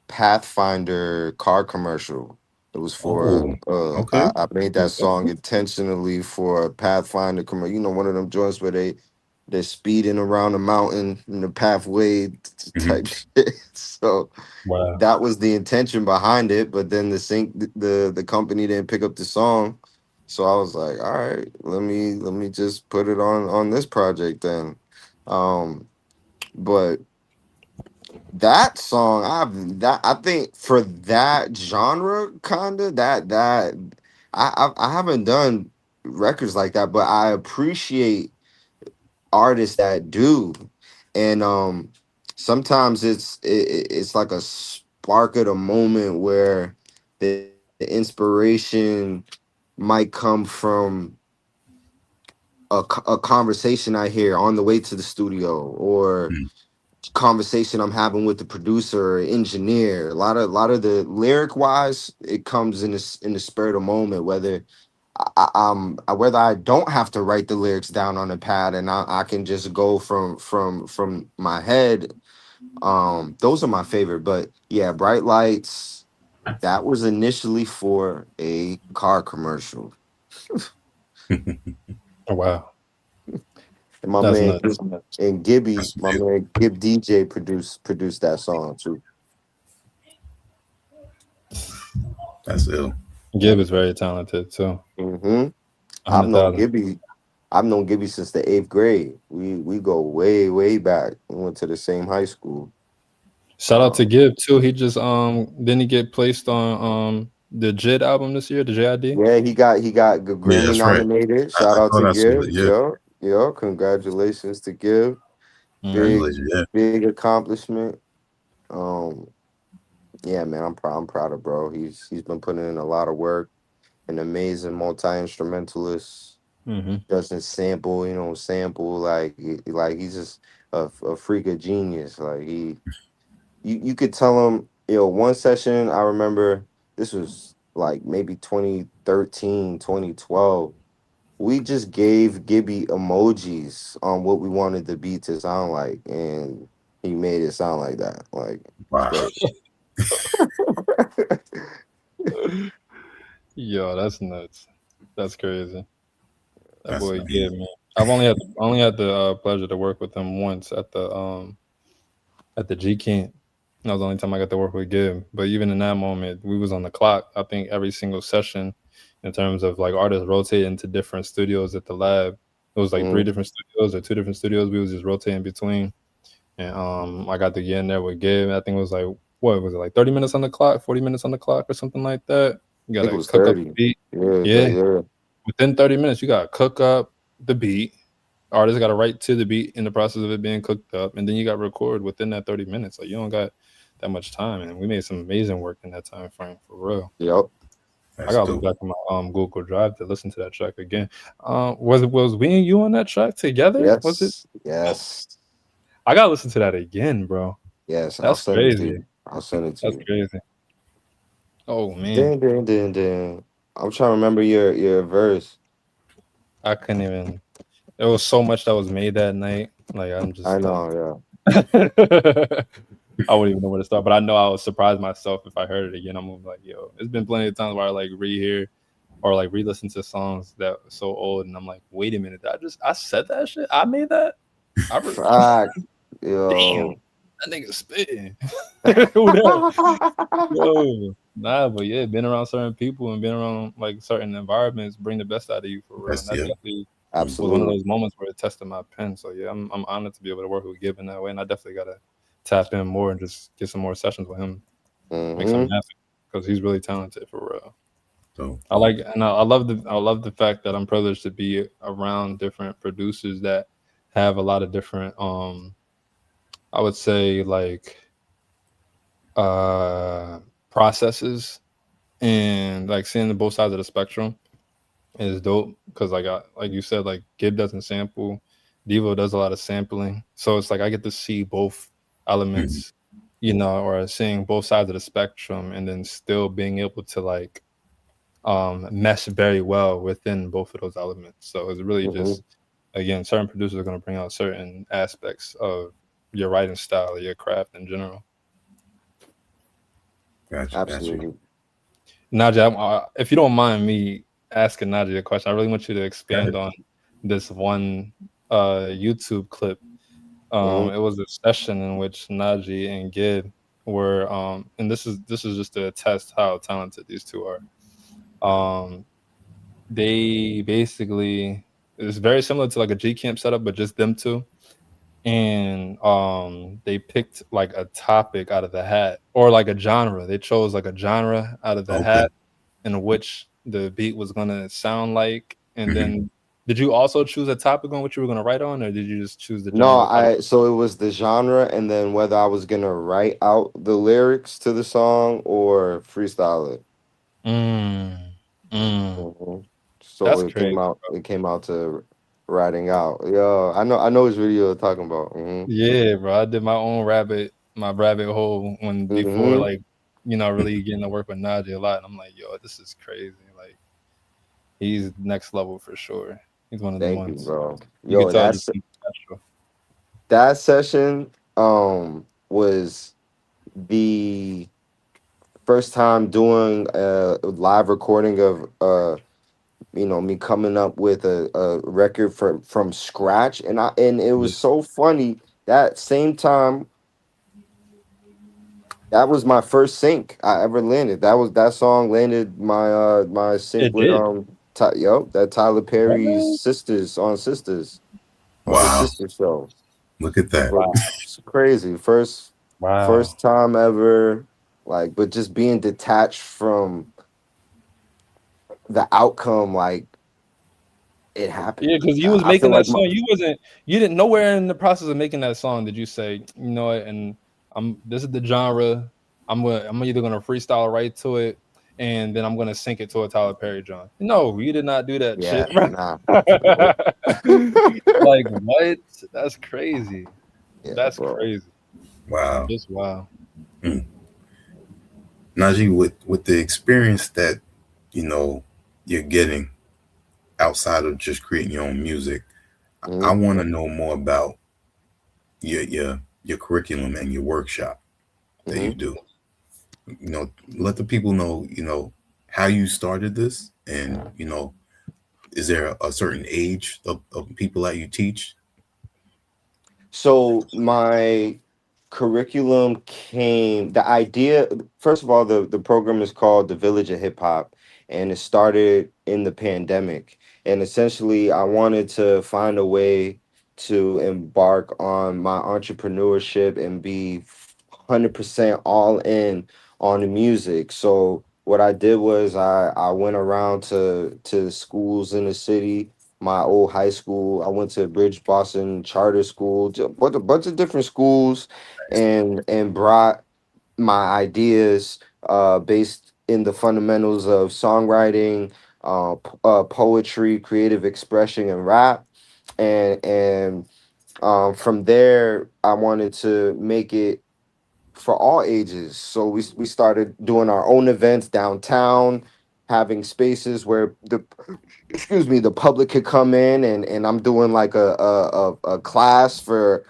Pathfinder car commercial. It was for Okay. I made that song intentionally for a Pathfinder commercial. You know, one of them joints where they're speeding around the mountain in the pathway type shit. So Wow. that was the intention behind it. But then the company didn't pick up the song. So I was like, all right, let me just put it on this project then. But that song, I think for that genre, kinda I haven't done records like that, but I appreciate artists that do, and sometimes it's like a spark of a moment where the inspiration might come from a conversation I hear on the way to the studio, or conversation I'm having with the producer or engineer. A lot of the lyric wise, it comes in the spirit of moment, whether whether I don't have to write the lyrics down on the pad and I can just go from my head. Those are my favorite. But yeah, Bright Lights, that was initially for a car commercial. Oh, wow. And my That's man nuts. and Gibby, That's my it. man Gib DJ produced that song too. That's ill. Gib is very talented too. I've known 100,000. Gibby. I've known Gibby since the 8th grade. We go way back. We went to the same high school. Shout out to Gib too. He just didn't he get placed on the JID album this year, the JID? Yeah, he got Yeah, Grammy that's right. nominated. I Shout out thought to I saw Gib. that. Yeah, Yeah. Congratulations to Gib. Big congratulations. Yeah, big accomplishment. Um, yeah, man, I'm proud of bro. He's been putting in a lot of work. An amazing multi instrumentalist. Mm-hmm. Doesn't sample, sample like he's just a freak of genius. Like you could tell him, one session I remember, this was like maybe 2013, 2012. We just gave Gibby emojis on what we wanted the beat to sound like, and he made it sound like that. Like, it's wow. great. Yo, that's nuts. That's crazy. That That's boy Gib, amazing. man. I've only had the pleasure to work with him once at the G Camp. That was the only time I got to work with Gib. But even in that moment, we was on the clock. I think every single session, in terms of like artists rotating to different studios at the lab, it was like 3 Mhm. different studios or 2 different studios. We was just rotating between, and I got to get in there with Gib. I think it was like, what was it, like 30 minutes on the clock, 40 minutes on the clock, or something like that. You I think it gotta was cook up the 30. beat. Yeah, Yeah, yeah. within 30 minutes, you gotta cook up the beat. Artists got to write to the beat in the process of it being cooked up, and then you got to record within that 30 minutes. Like, you don't got that much time, and we made some amazing work in that time frame, for real. Yep. I That's gotta look dope. back at my Google Drive to listen to that track again. Was we and you on that track together? Was it? Yes. Yes. I gotta listen to that again, bro. Yes. I'll That's send it to crazy. you. I'll send it to That's you. crazy. Oh man, Dun. I'm trying to remember your verse. I couldn't even. There was so much that was made that night. Like, I'm I just like, know, I wouldn't even know where to start, but I know I would surprise myself if I heard it again. I'm gonna be like, yo, there's been plenty of times where I like rehear or like re-listen to songs that are so old, and I'm like, wait a minute, I said that shit? I made that? yeah. Fact. Damn, Yo. that nigga spitting. Who that? Yo, nah, but yeah, being around certain people and being around like certain environments bring the best out of you, for real. And That's that yeah. definitely was one of Absolutely. those moments where it tested my pen. So yeah, I'm honored to be able to work with Gibb in that way, and I definitely gotta tap in more and just get some more sessions with him, make something Mm-hmm. happen, because he's really talented, for real. So I love the fact that I'm privileged to be around different producers that have a lot of different I would say like uh processes, and like seeing the both sides of the spectrum is dope, because like you said, like Gib doesn't sample, Devo does a lot of sampling, so it's like I get to see both mhm. elements, or seeing both sides of the spectrum, and then still being able to like mesh very well within both of those elements. So it's really Mm-hmm. just, again, certain producers are going to bring out certain aspects of your writing style or your craft in general. Got you. Absolutely. Najee, if you don't mind me asking Najee a question, I really want you to Got expand it. on this one YouTube clip. Mm-hmm. It was a session in which Najee and Gid were, and this is just to test how talented these two are. Um, they basically, it's very similar to like a G Camp setup, but just them two. And they picked like a topic out of the hat, or like a genre. They chose like a genre out of the Okay. hat in which the beat was gonna sound like. And hmm then did you also choose a topic on which you were gonna write on, or did you just choose the No, genre out of so it was the genre and then whether I was gonna write out the lyrics to the song or freestyle it. mm, mm. Mhm. So That's it came crazy. out. It came out to writing out. Yo, I know which video you're talking about. Yeah, bro. I did my rabbit hole when before Mm-hmm. like, really getting to work with Najee a lot. And I'm like, yo, this is crazy. Like, he's next level for sure. He's one of them Thank you, ones. bro. You could Yo, tell just something special. that session was the first time doing a live recording of me coming up with a record from scratch, and it Yeah. was so funny that same time. That was my first sync I ever landed. That song landed my sync It with did. that Tyler Perry's What? Sisters on Sisters on the Wow. Sister Show. Look at that. Wow. It's crazy. First Wow. first time ever. Like, but just being detached from the outcome, like it Yeah, happened. because you was I feel making like that song. You didn't nowhere in the process of making that song did you say, you know what, and this is the genre. I'm either gonna freestyle right to it and then I'm gonna sync it to a Tyler Perry John. No, you did not do that yeah, shit, bro. nah. Like what? That's crazy. Yeah, That's bro. crazy. Wow. Just wow. Mm. Najee, with the experience that you're getting outside of just creating your own music, I Mhm. want to know more about your curriculum and your workshop that you Mhm. do. Let the people know, how you started this, and is there a certain age of people that you teach? So my curriculum came, the idea, first of all, the program is called the Village of Hip Hop, and it started in the pandemic. And essentially I wanted to find a way to embark on my entrepreneurship and be 100% all in on the music. So what I did was I went around to schools in the city, my old high school. I went to Bridge Boston Charter School, a bunch of different schools, and brought my ideas based in the fundamentals of songwriting, poetry, creative expression, and rap. And from there, I wanted to make it for all ages. So we started doing our own events downtown, having spaces where the public could come in, and I'm doing like a class for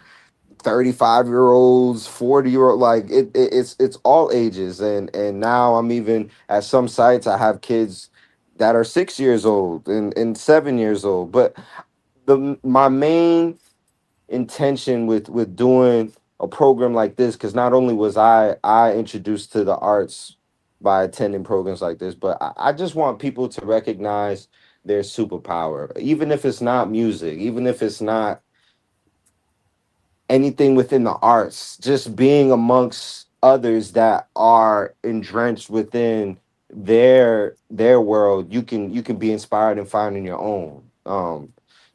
35-year-olds, 40-year-old, like it's all ages. And now I'm even at some sites I have kids that are 6 years old and 7 years old. But the my main intention with doing a program like this, because not only was I introduced to the arts by attending programs like this, but I just want people to recognize their superpower, even if it's not music, even if it's not anything within the arts, just being amongst others that are entrenched within their world. You can be inspired and finding your own. Yeah.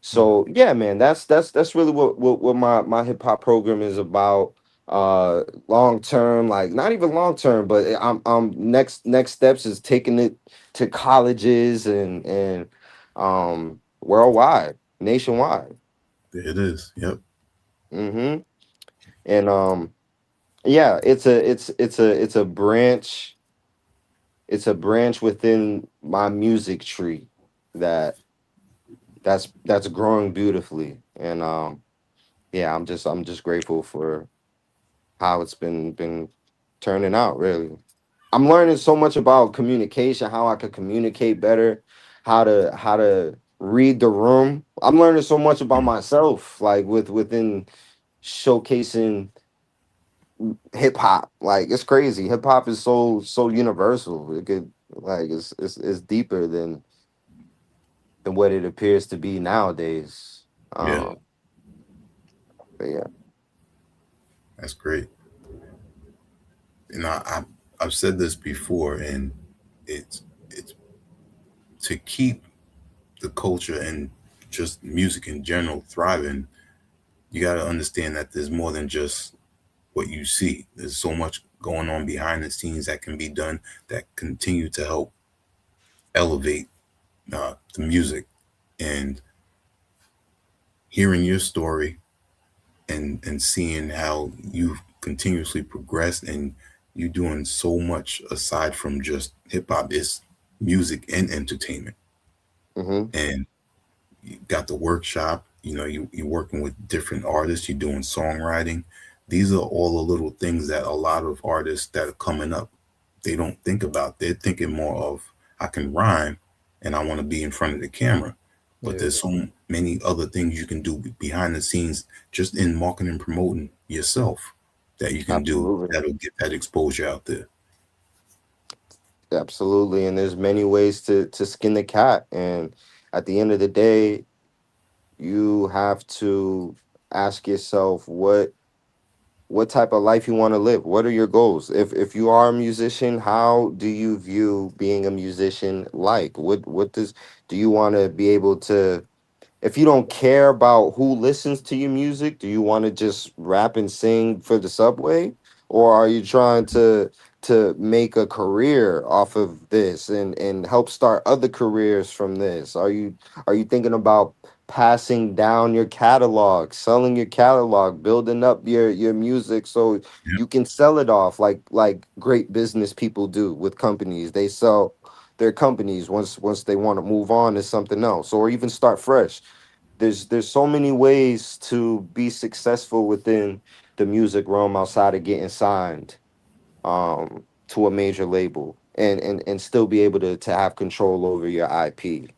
So yeah, man, that's really what my hip hop program is about. Long term, like not even long term, but I'm next steps is taking it to colleges and worldwide, nationwide. There it is. Yep. Mm-hmm. And yeah, it's a branch, it's a branch within my music tree that that's growing beautifully. And yeah, I'm just grateful for how it's been turning out, really. I'm learning so much about communication, how I could communicate better, how to read the room. I'm learning so much about Mm. myself, like within showcasing hip hop. Like it's crazy. Hip hop is so universal. It could, like, it's deeper than what it appears to be nowadays. Yeah, Yeah. Um, but yeah. that's great. I've said this before, and it's to keep the culture and just music in general thriving. You got to understand that there's more than just what you see. There's so much going on behind the scenes that can be done that continue to help elevate the music. And hearing your story and seeing how you've continuously progressed, and you doing so much aside from just hip hop, is music and entertainment. Hmm. And you got the workshop, you're working with different artists, you're doing songwriting. These are all the little things that a lot of artists that are coming up, they don't think about. They're thinking more of, I can rhyme and I want to be in front of the camera. But Yeah. there's so many other things you can do behind the scenes, just in marketing and promoting yourself, that you can do Absolutely. that'll get that exposure out there. Absolutely, and there's many ways to skin the cat, and at the end of the day, you have to ask yourself what type of life you want to live. What are your goals? If you are a musician, how do you view being a musician like? What do you want to be able to, if you don't care about who listens to your music, do you want to just rap and sing for the subway? Or are you trying to make a career off of this and help start other careers from this? Are you thinking about passing down your catalog, selling your catalog, building up your music so Yep. you can sell it off like great business people do with companies? They sell their companies once they want to move on to something else or even start fresh. There's so many ways to be successful within the music realm outside of getting signed to a major label and still be able to have control over your IP.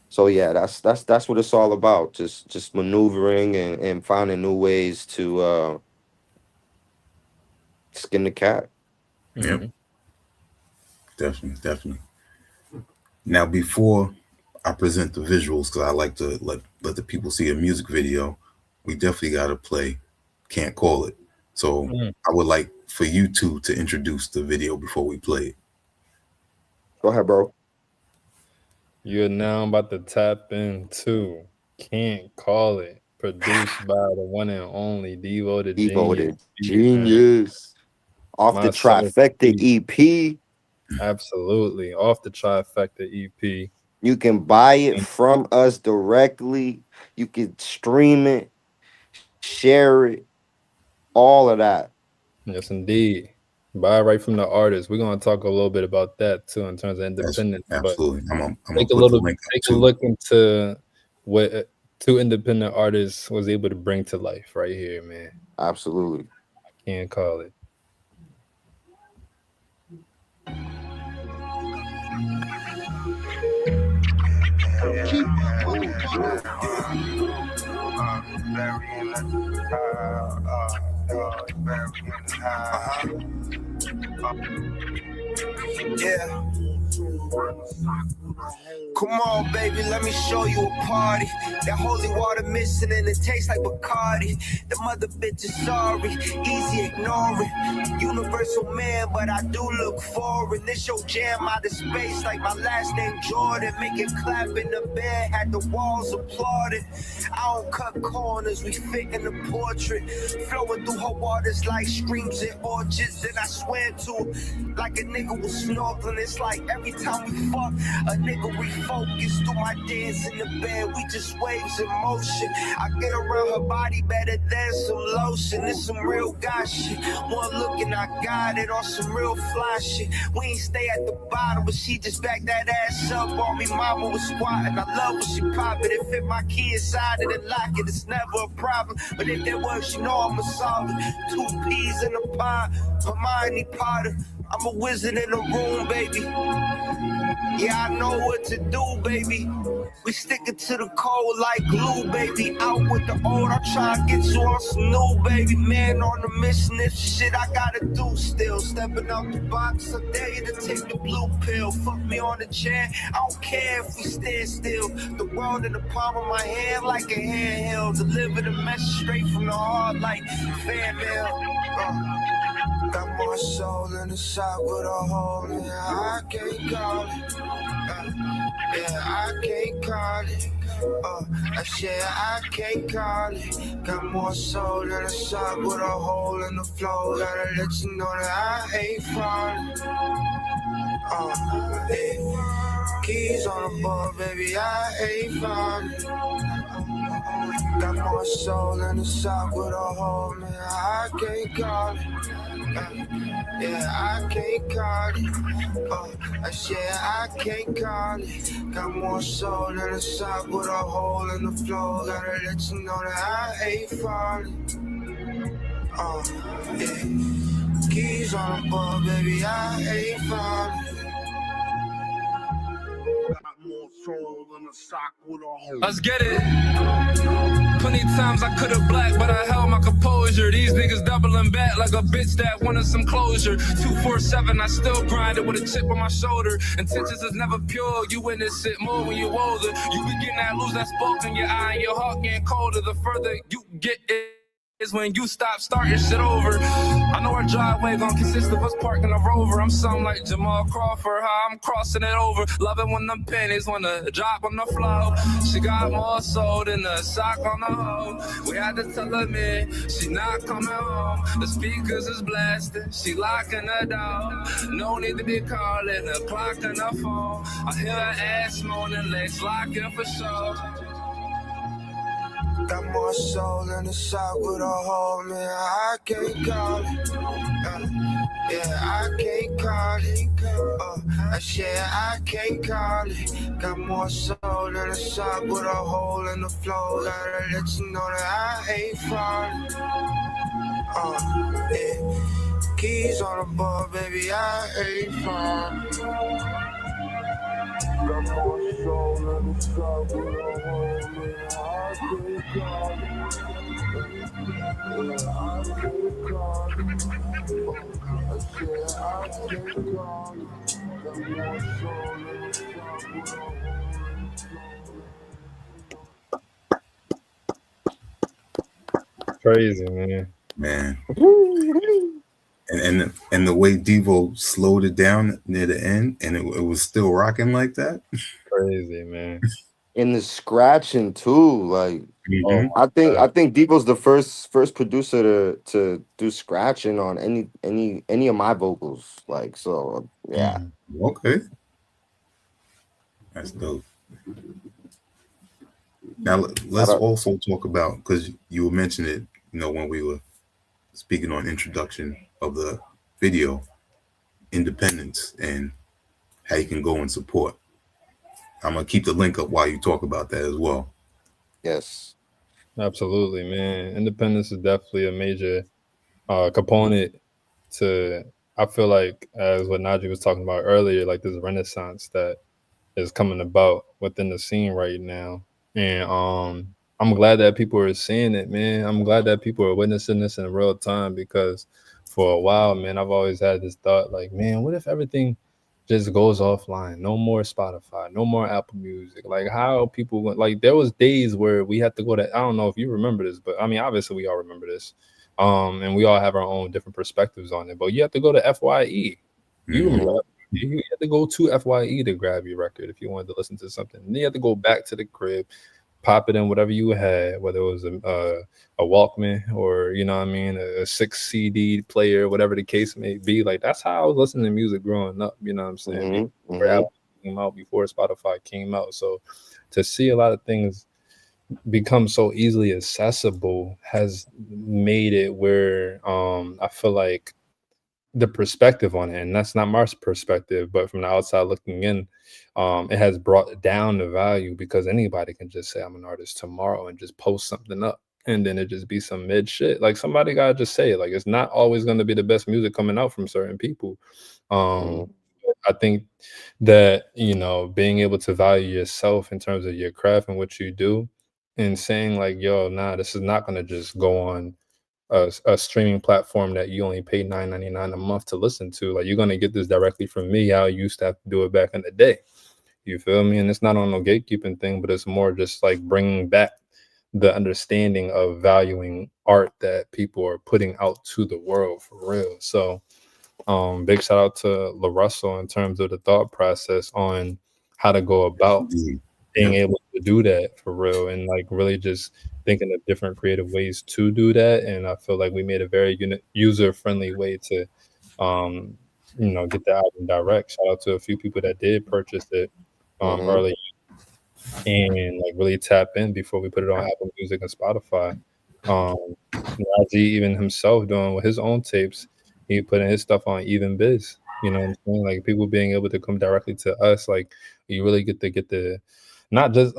So yeah, that's what it's all about. Just maneuvering and finding new ways to skin the cat. Yep. Definitely. Now, before I present the visuals, because I like to let the people see a music video, we definitely got to play Can't Call It. So I would like for you two to introduce the video before we play it. Go ahead, bro. You're now about to tap into Can't Call It, produced by the one and only Devo the Devoted Genius. Genius. Off My the Trifecta EP. Absolutely. Off the Trifecta EP. You can buy it from us directly. You can stream it, share it, all of that. Yes, indeed. Buy right from the artist. We're gonna talk a little bit about that too in terms of independence. Absolutely. I'm take a look into what two independent artists was able to bring to life right here, man. Absolutely. I can't call it. Yeah. Come on, baby, let me show you a party. That holy water missing and it tastes like Bacardi. The mother bitch is sorry, easy ignoring. Universal man, but I do look foreign. This your jam out of space like my last name Jordan. Make it clap in the bed, had the walls applauding. I don't cut corners, we fit in the portrait. Flowing through her waters like streams and orchards. Then I swam to like a nigga was snorkeling. It's like every time we fuck, a nigga refocus. Through my dance in the bed, we just waves in motion. I get around her body better than some lotion. It's some real guy shit. One look and I got it on some real fly shit. We ain't stay at the bottom, but she just backed that ass up on me. Mama was squatting. I love when she pop it. It fit my key inside it and lock it. It's never a problem. But if there was, you know I'ma solve it. 2 peas in a pod, Hermione Potter. I'm a wizard in the room, baby. Yeah, I know what to do, baby. We sticking to the code like glue, baby. Out with the old, I'm trying to get you on some new, baby. Man on the mission, if shit I gotta do still. Stepping out the box, I dare you to take the blue pill. Fuck me on the chair, I don't care if we stand still. The world in the palm of my hand like a handheld. Deliver the message straight from the heart like fan mail. Got more soul in the sock with a hole in it. I can't call it. Yeah, I can't call it. I said I can't call it. Got more soul in the sock with a hole in the floor. Gotta let you know that I ain't falling. Yeah. Keys on the board, baby, I ain't falling. Got more soul in the sock with a hole in it. I can't call it. Yeah, I can't call it. I said I can't call it. Got more soul in the sock with a hole in the floor. Gotta let you know that I ain't falling. Yeah. Keys on the board, baby, I ain't falling. Got more soul in the sock with a hole. Let's get it. Plenty times I could've blacked, but I held my composure. These niggas doubling back like a bitch that wanted some closure. 247, I still grinded with a chip on my shoulder. Intentions is never pure, you witness it more when you're older. You be getting that lose that spark in your eye and your heart getting colder. The further you get it is when you stop starting shit over. I know our driveway gon' consist of us parking a Rover. I'm something like Jamal Crawford, how I'm crossing it over. Loving when them pennies wanna drop on the floor. She got more soul than a sock on the hoe. We had to tell her man, she not coming home. The speakers is blasting, she locking the door. No need to be calling the clock on the phone. I hear her ass moaning, legs locking for sure. Got more soul in the sock with a hole, man, I can't call it. Yeah, I can't call it. I said I can't call it. Got more soul in the sock with a hole in the floor. Gotta let you know that I ain't falling. Yeah. Keys on the board, baby, I ain't falling. Got more soul in the sock with a hole, man, I can't call it. I can't call it. I said I can't call it. Got more soul in the sock with a hole in the floor. Crazy, man. And the way Devo slowed it down near the end, and it was still rocking like that. Crazy, man. In the scratching too, like I think Devo's the first producer to do scratching on any of my vocals. Like, so yeah. Okay, that's dope. Now let's also talk about, because you mentioned it, when we were speaking on introduction of the video, independence and how you can go and support. I'm gonna keep the link up while you talk about that as well. Yes, absolutely, man. Independence is definitely a major component to, I feel like, as what Najee was talking about earlier, like this renaissance that is coming about within the scene right now. And I'm glad that people are seeing it, man. I'm glad that people are witnessing this in real time, because for a while, man, I've always had this thought, like, man, what if everything just goes offline? No more Spotify, no more Apple Music. Like, how people, like, there was days where we had to go to, I don't know if you remember this, but I mean, obviously we all remember this. And we all have our own different perspectives on it, but you have to go to FYE. You remember that? You had to go to FYE to grab your record if you wanted to listen to something. And you had to go back to the crib, pop it in whatever you had, whether it was a Walkman or, you know what I mean, a 6 CD player, whatever the case may be. Like, that's how I was listening to music growing up, you know what I'm saying? Before Apple came out, before Spotify came out. So to see a lot of things become so easily accessible has made it where I feel like the perspective on it, and that's not my perspective, but from the outside looking in, it has brought down the value, because anybody can just say I'm an artist tomorrow and just post something up, and then it just be some mid shit. Like, somebody gotta just say it. Like, it's not always going to be the best music coming out from certain people. I think that, being able to value yourself in terms of your craft and what you do, and saying like, yo, nah, this is not going to just go on a streaming platform that you only pay $9.99 a month to listen to. Like, you're going to get this directly from me, how I used to have to do it back in the day. You feel me? And it's not on no gatekeeping thing, but it's more just like bringing back the understanding of valuing art that people are putting out to the world for real. So big shout out to LaRussell in terms of the thought process on how to go about being able to do that for real, and like really just thinking of different creative ways to do that. And I feel like we made a very user-friendly way to get the album direct. Shout out to a few people that did purchase it early and like really tap in before we put it on Apple Music and Spotify. Najee even himself doing with his own tapes, he putting his stuff on Even Biz. You know what I'm saying? Like, people being able to come directly to us, like, you really get the not just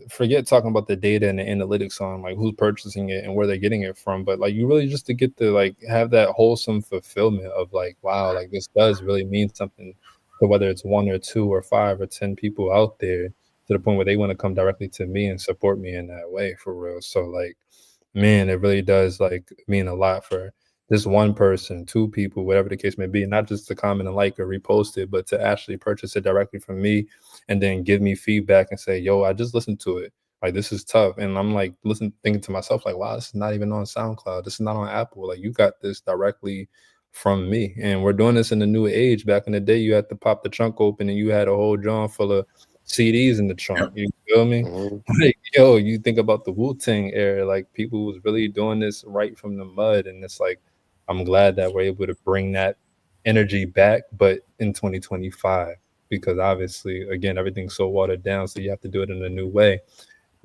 forget talking about the data and the analytics on like who's purchasing it and where they're getting it from, but like, you really just to get to like have that wholesome fulfillment of like, wow, like this does really mean something to whether it's 1 or 2 or 5 or 10 people out there, to the point where they want to come directly to me and support me in that way for real. So like, man, it really does like mean a lot for this one person, two people, whatever the case may be, not just to comment and like or repost it, but to actually purchase it directly from me and then give me feedback and say, yo, I just listened to it. Like this is tough. And I'm like thinking to myself, like, wow, this is not even on SoundCloud. This is not on Apple. Like you got this directly from me. And we're doing this in the new age. Back in the day, you had to pop the trunk open and you had a whole drum full of CDs in the trunk. You feel me? Like, yo, you think about the Wu-Tang era, like people was really doing this right from the mud. And it's like, I'm glad that we're able to bring that energy back, but in 2025, because obviously, again, everything's so watered down. So you have to do it in a new way.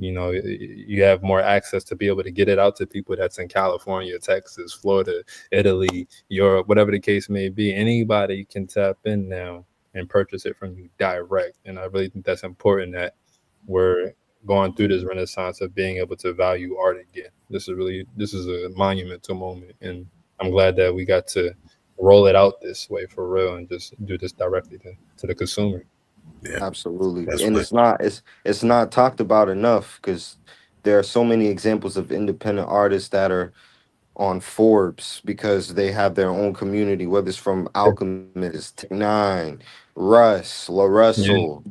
You know, you have more access to be able to get it out to people that's in California, Texas, Florida, Italy, Europe, whatever the case may be. Anybody can tap in now and purchase it from you direct. And I really think that's important that we're going through this renaissance of being able to value art again. This is a monumental moment. And I'm glad that we got to roll it out this way for real and just do this directly to the consumer. Yeah, absolutely. That's and right. it's not talked about enough because there are so many examples of independent artists that are on Forbes because they have their own community, whether it's from Alchemist, Tech Nine, Russ, La Russell,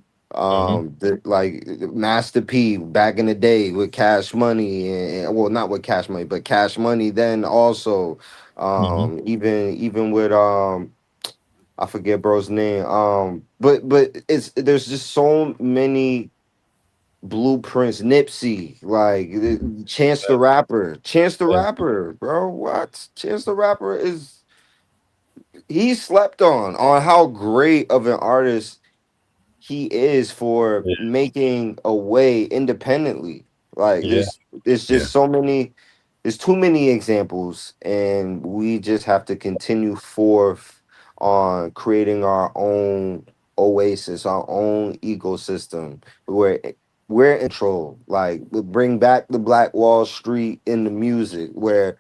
Master P back in the day with Cash Money, and well, not with Cash Money, but Cash Money. Then also, even with I forget bro's name. But there's just so many blueprints. Nipsey, like Chance the Rapper, bro. What? Chance the Rapper he's slept on how great of an artist he is for making a way independently. Like there's just so many, there's too many examples, and we just have to continue forth on creating our own oasis, our own ecosystem where we're in control. Like we bring back the Black Wall Street in the music where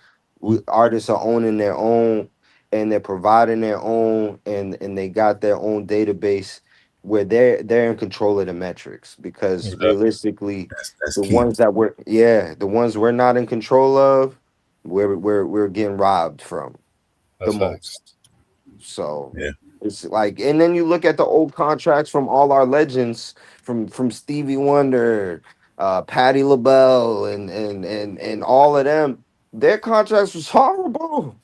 artists are owning their own and they're providing their own and they got their own database where they're in control of the metrics, because realistically that's the key. ones that the ones we're not in control of, we're getting robbed from the most. So it's like, and then you look at the old contracts from all our legends, from Stevie Wonder, Patti LaBelle, and all of them, their contracts was horrible.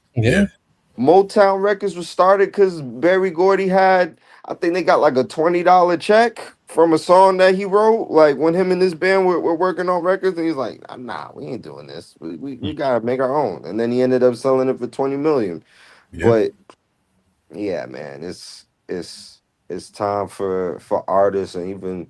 Motown Records was started because Berry Gordy had, I think they got like a $20 check from a song that he wrote, like when him and his band were working on records, and he's like, nah, we ain't doing this. We gotta make our own. And then he ended up selling it for 20 million. But yeah, man, it's time for artists and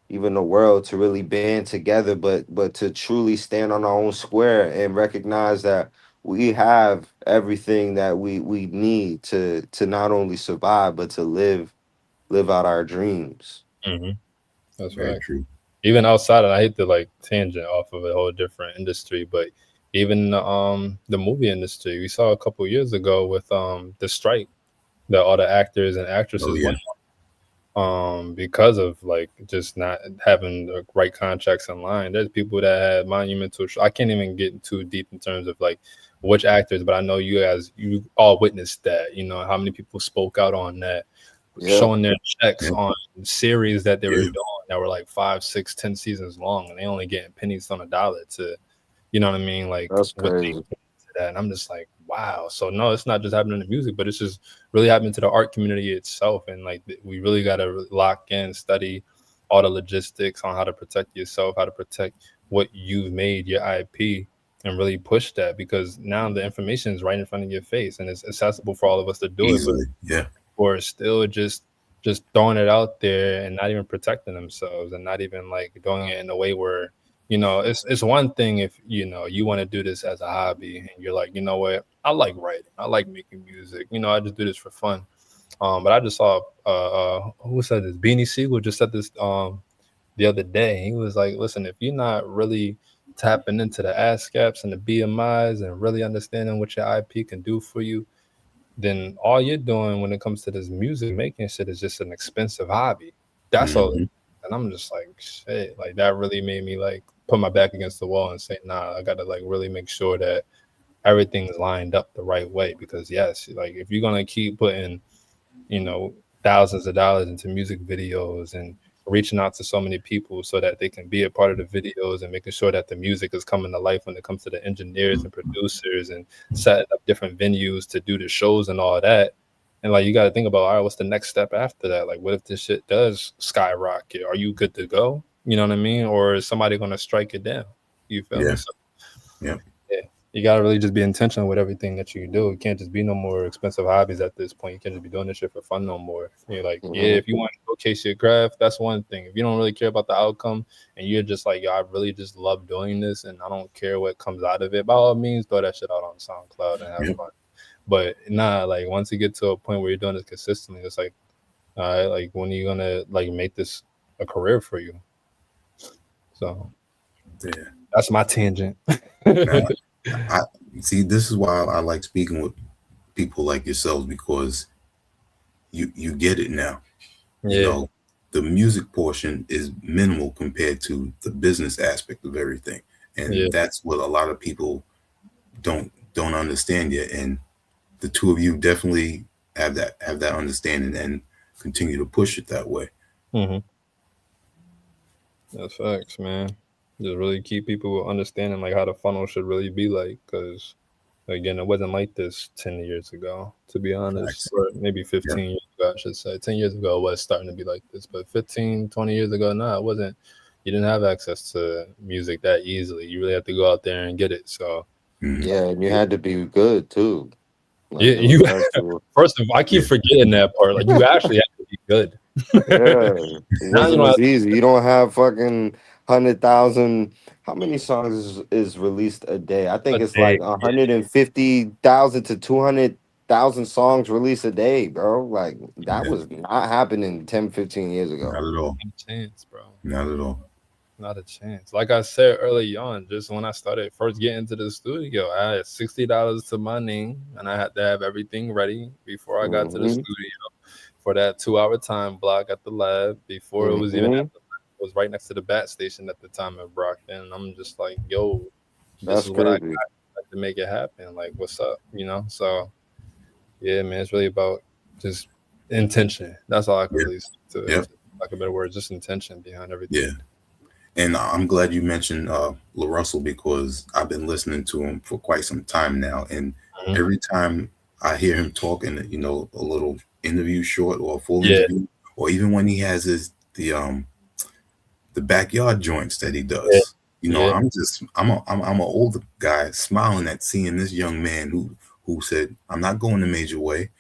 even the world to really band together, but to truly stand on our own square and recognize that we have everything that we need to not only survive but to live out our dreams. That's very true. Even outside of, I hate to like tangent off of a whole different industry, but even the movie industry, we saw a couple years ago with the strike that all the actors and actresses went on, because of like just not having the right contracts in line. There's people that had monumental. I can't even get too deep in terms of like which actors, but I know you all witnessed that. You know how many people spoke out on that, showing their checks on series that they were doing that were like 5, 6, 10 seasons long, and they only getting pennies on a dollar to, you know what I mean? Like that's crazy. That, and I'm just like, wow. So no, it's not just happening in music, but it's just really happening to the art community itself. And like we really got to lock in, study all the logistics on how to protect yourself, how to protect what you've made, your IP, and really push that, because now the information is right in front of your face and it's accessible for all of us to do easily. Or still just throwing it out there and not even protecting themselves, and not even like doing it in a way where, you know, it's one thing if, you know, you want to do this as a hobby and you're like, you know what, I like writing, I like making music, you know, I just do this for fun. But I just saw who said this? Beanie Siegel just said this the other day. He was like, listen, if you're not really tapping into the ASCAPs and the BMIs and really understanding what your IP can do for you, then all you're doing when it comes to this music making shit is just an expensive hobby. That's all. And I'm just like, shit, like that really made me like put my back against the wall and say, nah, I gotta like really make sure that everything's lined up the right way. Because yes, like if you're gonna keep putting, you know, thousands of dollars into music videos and reaching out to so many people so that they can be a part of the videos and making sure that the music is coming to life when it comes to the engineers and producers and setting up different venues to do the shows and all that. And like you got to think about, all right, what's the next step after that? Like, what if this shit does skyrocket? Are you good to go? You know what I mean? Or is somebody going to strike it down? You feel me? So, yeah. You got to really just be intentional with everything that you do. It can't just be no more expensive hobbies at this point. You can't just be doing this shit for fun no more. You're like, yeah, if you want to showcase your craft, that's one thing. If you don't really care about the outcome and you're just like, yo, I really just love doing this and I don't care what comes out of it, by all means, throw that shit out on SoundCloud and have fun. But nah, like once you get to a point where you're doing this consistently, it's like, all right, like when are you gonna like make this a career for you? So that's my tangent. I see. This is why I like speaking with people like yourselves, because you get it now. You know, the music portion is minimal compared to the business aspect of everything, and that's what a lot of people don't understand yet. And the two of you definitely have that understanding and continue to push it that way. That's facts, man. Just really keep people understanding like how the funnel should really be like, because again, it wasn't like this 10 years ago, to be honest, or maybe 15 years ago, I should say. 10 years ago it was starting to be like this, but 15, 20 years ago, no, it wasn't. You didn't have access to music that easily. You really had to go out there and get it. So yeah, and you had to be good too. Like, you first of all, I keep forgetting that part. Like you actually have to be good. It wasn't as easy. You don't have fucking 100,000. How many songs is released a day? I think it's like 150,000 to 200,000 songs released a day, bro. Like that was not happening 10, 15 years ago. Not at all. Not a chance, bro. Not at all. Not a chance. Like I said early on, just when I started first getting to the studio, I had $60 to my name, and I had to have everything ready before I got to the studio for that 2-hour time block at the lab. Before it was even at the lab, it was right next to the bat station at the time in Brockton. And I'm just like, yo, this is what I got to make it happen. Like, what's up? You know? So, yeah, man, it's really about just intention. That's all I can really say to like a better word, just intention behind everything. Yeah. And I'm glad you mentioned LaRussell, because I've been listening to him for quite some time now. And every time I hear him talking, you know, a little interview short or a full interview, or even when he has the backyard joints that he does, you know, I'm an older guy smiling at seeing this young man who said, I'm not going the major way.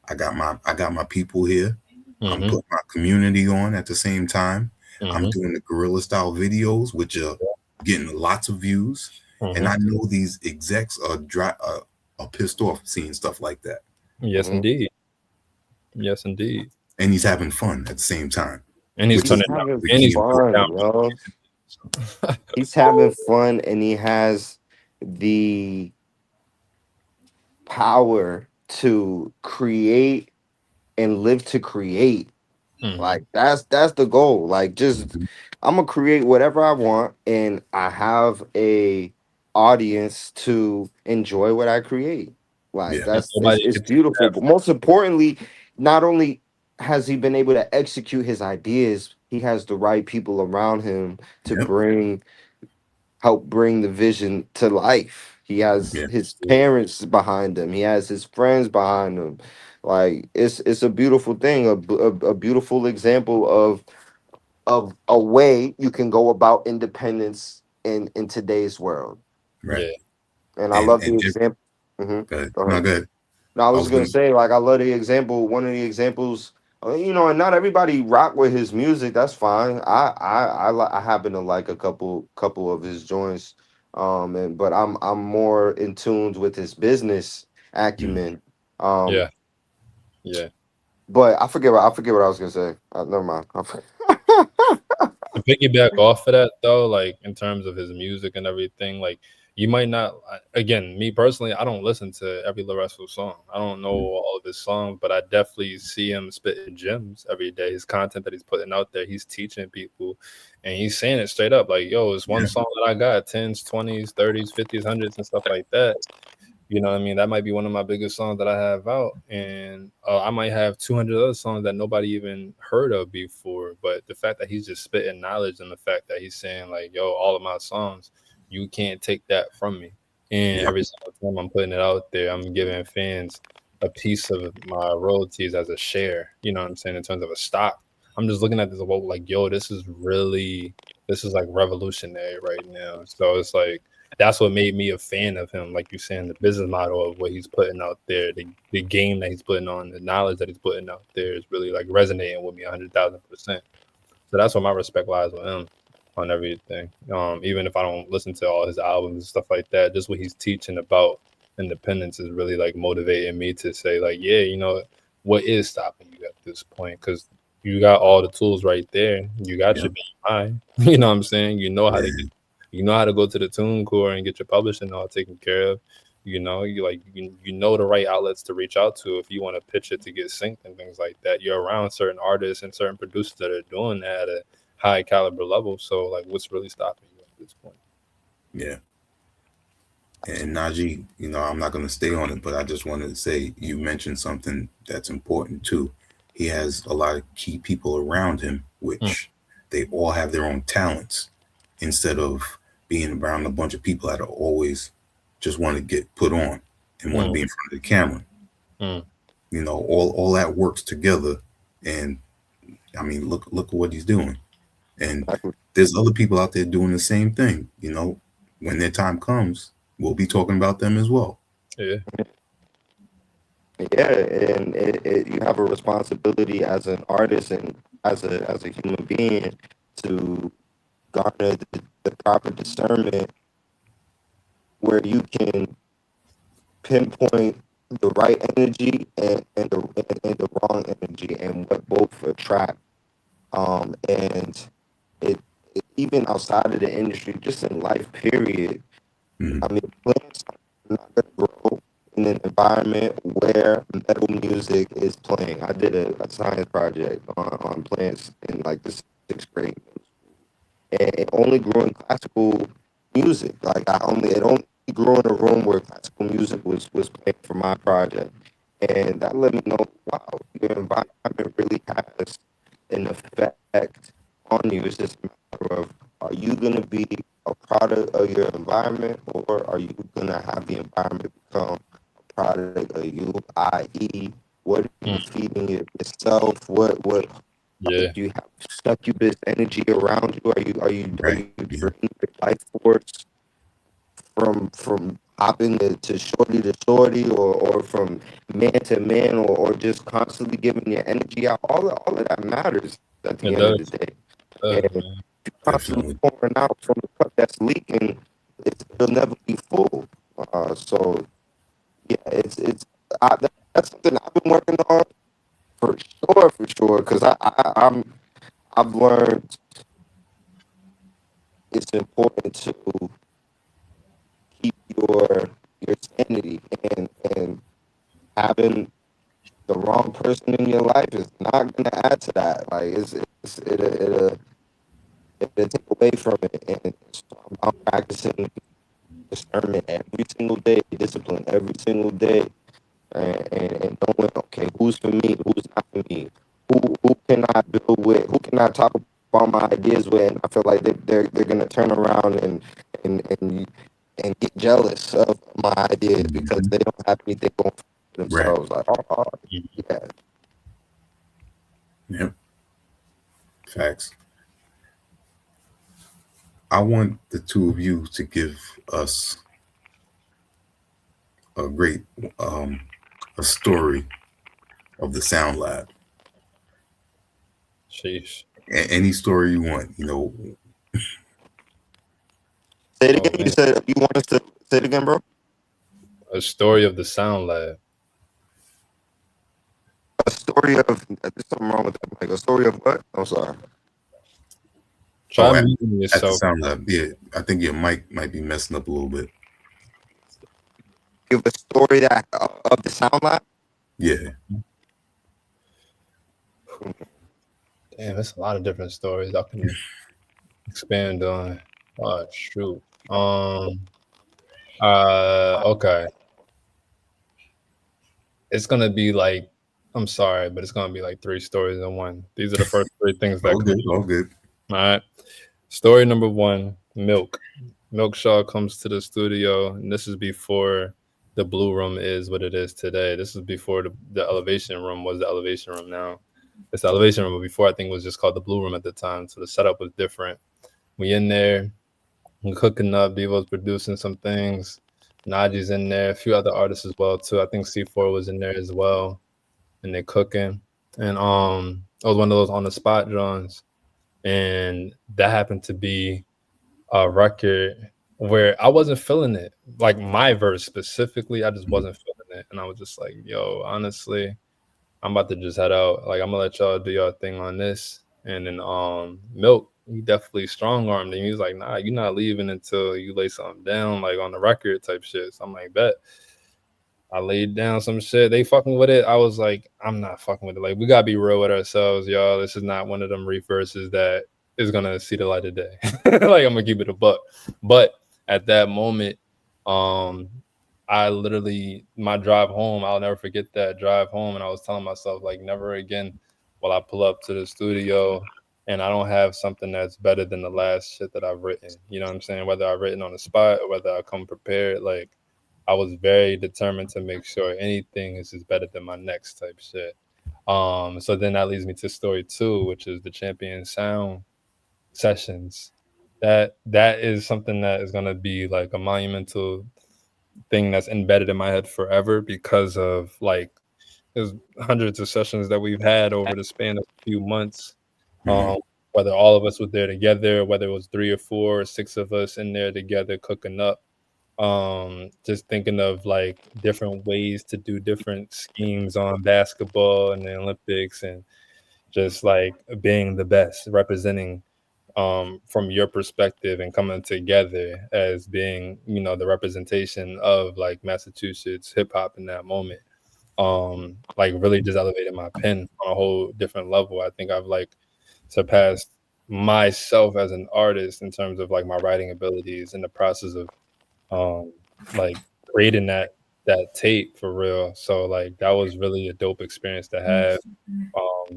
I got my people here. I'm putting my community on at the same time. I'm doing the guerrilla style videos, which are getting lots of views. And I know these execs are pissed off seeing stuff like that. Yes, indeed. Yes, indeed. And he's having fun at the same time. And he's turning down. And he's fun, he's having fun, and he has the power to create and live to create. Like that's the goal. Like just I'm gonna create whatever I want, and I have a audience to enjoy what I create. Like it's beautiful. But most importantly, not only has he been able to execute his ideas, he has the right people around him to help bring the vision to life. He has his parents behind him. He has his friends behind him. Like it's a beautiful thing, a beautiful example of a way you can go about independence in today's world. Right. And I love the example. Go ahead. No, I was gonna say, like, I love the example. One of the examples, you know, and not everybody rock with his music. That's fine. I happen to like a couple of his joints, but I'm more in tune with his business acumen. Yeah. But I forget what I was gonna say. Never mind. To piggyback off of that though, like in terms of his music and everything, like you might not. Again, me personally, I don't listen to every Laresso song. I don't know all of his songs, but I definitely see him spitting gems every day. His content that he's putting out there, he's teaching people, and he's saying it straight up. Like, yo, it's one song that I got 10s, 20s, 30s, 50s, 100s, and stuff like that. You know what I mean? That might be one of my biggest songs that I have out. And I might have 200 other songs that nobody even heard of before. But the fact that he's just spitting knowledge, and the fact that he's saying, like, yo, all of my songs, you can't take that from me. And every single time I'm putting it out there, I'm giving fans a piece of my royalties as a share. You know what I'm saying? In terms of a stock. I'm just looking at this like, yo, this is like revolutionary right now. So it's like, that's what made me a fan of him. Like you're saying, the business model of what he's putting out there, the game that he's putting on, the knowledge that he's putting out there is really like resonating with me 100,000%. So that's where my respect lies with him on everything. Even if I don't listen to all his albums and stuff like that, just what he's teaching about independence is really like motivating me to say, like, yeah, you know, what is stopping you at this point? Because you got all the tools right there. You got your BMI. You know what I'm saying? You know how to get. You know how to go to the TuneCore and get your publishing all taken care of. You know, you know the right outlets to reach out to if you want to pitch it to get synced and things like that. You're around certain artists and certain producers that are doing that at a high caliber level. So, like, what's really stopping you at this point? Yeah. And Najee, you know, I'm not going to stay on it, but I just wanted to say you mentioned something that's important too. He has a lot of key people around him, which they all have their own talents, instead of being around a bunch of people that are always just want to get put on and want to be in front of the camera. You know, all that works together. And I mean, look at what he's doing. And there's other people out there doing the same thing. You know, when their time comes, we'll be talking about them as well. Yeah, and you have a responsibility as an artist and as a human being to garner the proper discernment where you can pinpoint the right energy and the wrong energy and what both attract. And it even outside of the industry, just in life, period. I mean, plants are not going to grow in an environment where metal music is playing. I did a science project on plants in like the 6th grade. And it only grew in classical music. Like it only grew in a room where classical music was playing for my project. And that let me know, wow, your environment really has an effect on you. It's just a matter of, are you going to be a product of your environment, or are you going to have the environment become a product of you, i.e., what are you feeding yourself? What do you have succubus energy around you? Are you draining your life force from hopping to shorty to shorty, or from man to man, or just constantly giving your energy out? All of that matters at the end of the day. And if you're constantly pouring out from the cup that's leaking, it'll never be full. So yeah, that's something I've been working on for sure. Because I've learned it's important to keep your sanity, and having the wrong person in your life is not going to add to that. Like it'll take away from it. And so I'm practicing discernment every single day, discipline every single day, and knowing, okay, who's for me, who's not for me, who can I build with, who can I talk about my ideas with, and I feel like they're gonna turn around and get jealous of my ideas because they don't have anything going for themselves. Like, yeah. Yep. Facts. I want the two of you to give us a great a story of the Sound Lab. Sheesh. Any story you want, you know. Say it again. You said you want us to say it again, bro? A story of the Sound Lab. A story of, there's something wrong with that. Like a story of what? I'm sorry. Try muting at the yourself. Sound Lab. Yeah, I think your mic might be messing up a little bit. give a story that of the sound lab? Yeah. Damn, that's a lot of different stories I can expand on. Oh shoot. Okay. It's gonna be like, I'm sorry, but it's gonna be like 3 stories in one. These are the first 3 things that All good, all good. All right. Story number 1, Milk. Milk Shaw comes to the studio, and this is before the Blue Room is what it is today. This is before the Elevation Room was the Elevation Room now. It's the Elevation Room, but before I think it was just called the Blue Room at the time. So the setup was different. We in there, we're cooking up, Devo's producing some things. Najee's in there, a few other artists as well too. I think C4 was in there as well, and they're cooking. And it was one of those on the spot drawings, and that happened to be a record where I wasn't feeling it. Like my verse specifically, I just wasn't feeling it, and I was just like, "Yo, honestly, I'm about to just head out. Like I'm gonna let y'all do your thing on this." And then Milk, he definitely strong armed, and he was like, "Nah, you're not leaving until you lay something down, like on the record type shit." So I'm like, "Bet." I laid down some shit. They fucking with it. I was like, I'm not fucking with it. Like, we gotta be real with ourselves, y'all. This is not one of them Reef verses that is gonna see the light of day. Like, I'm gonna keep it a buck. But at that moment, I literally, my drive home, I'll never forget that drive home. And I was telling myself, like, never again will I pull up to the studio and I don't have something that's better than the last shit that I've written. You know what I'm saying? Whether I've written on the spot or whether I come prepared, like, I was very determined to make sure anything is just better than my next type shit. So then that leads me to story 2, which is the Champion Sound sessions. That is something that is gonna be like a monumental thing that's embedded in my head forever because of like there's hundreds of sessions that we've had over the span of a few months. Whether all of us were there together, whether it was 3 or 4 or 6 of us in there together cooking up. Just thinking of like different ways to do different schemes on basketball and the Olympics, and just like being the best, representing from your perspective and coming together as being, you know, the representation of like Massachusetts hip hop in that moment. Like really just elevated my pen on a whole different level. I think I've like surpassed myself as an artist in terms of like my writing abilities in the process of like creating that tape for real. So like that was really a dope experience to have.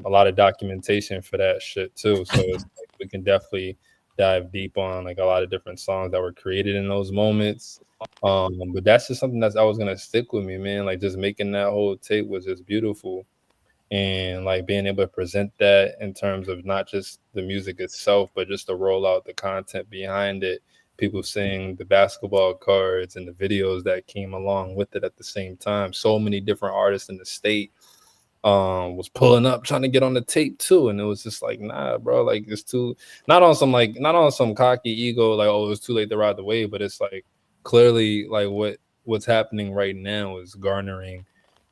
A lot of documentation for that shit too. So it's like we can definitely dive deep on like a lot of different songs that were created in those moments. But that's just something that's always gonna stick with me, man. Like just making that whole tape was just beautiful. And like being able to present that in terms of not just the music itself, but just to roll out the content behind it, people seeing the basketball cards and the videos that came along with it at the same time. So many different artists in the state was pulling up trying to get on the tape too, and it was just like, nah, bro, like it's too not on some cocky ego like, oh, it's too late to ride the wave, but it's like clearly like what's happening right now is garnering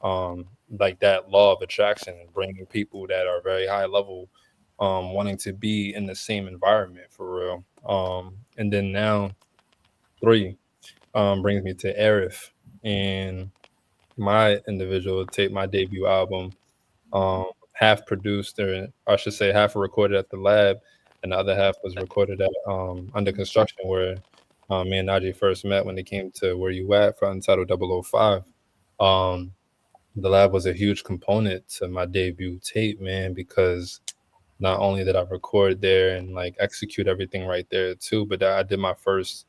like that law of attraction and bringing people that are very high level wanting to be in the same environment for real. And then now 3 brings me to Arif and my individual tape, my debut album, half produced, or I should say half recorded at the lab, and the other half was recorded at Under Construction, where me and Najee first met when they came to Where You At for Untitled 005. The lab was a huge component to my debut tape, man, because not only did I record there and like execute everything right there too, but I did my first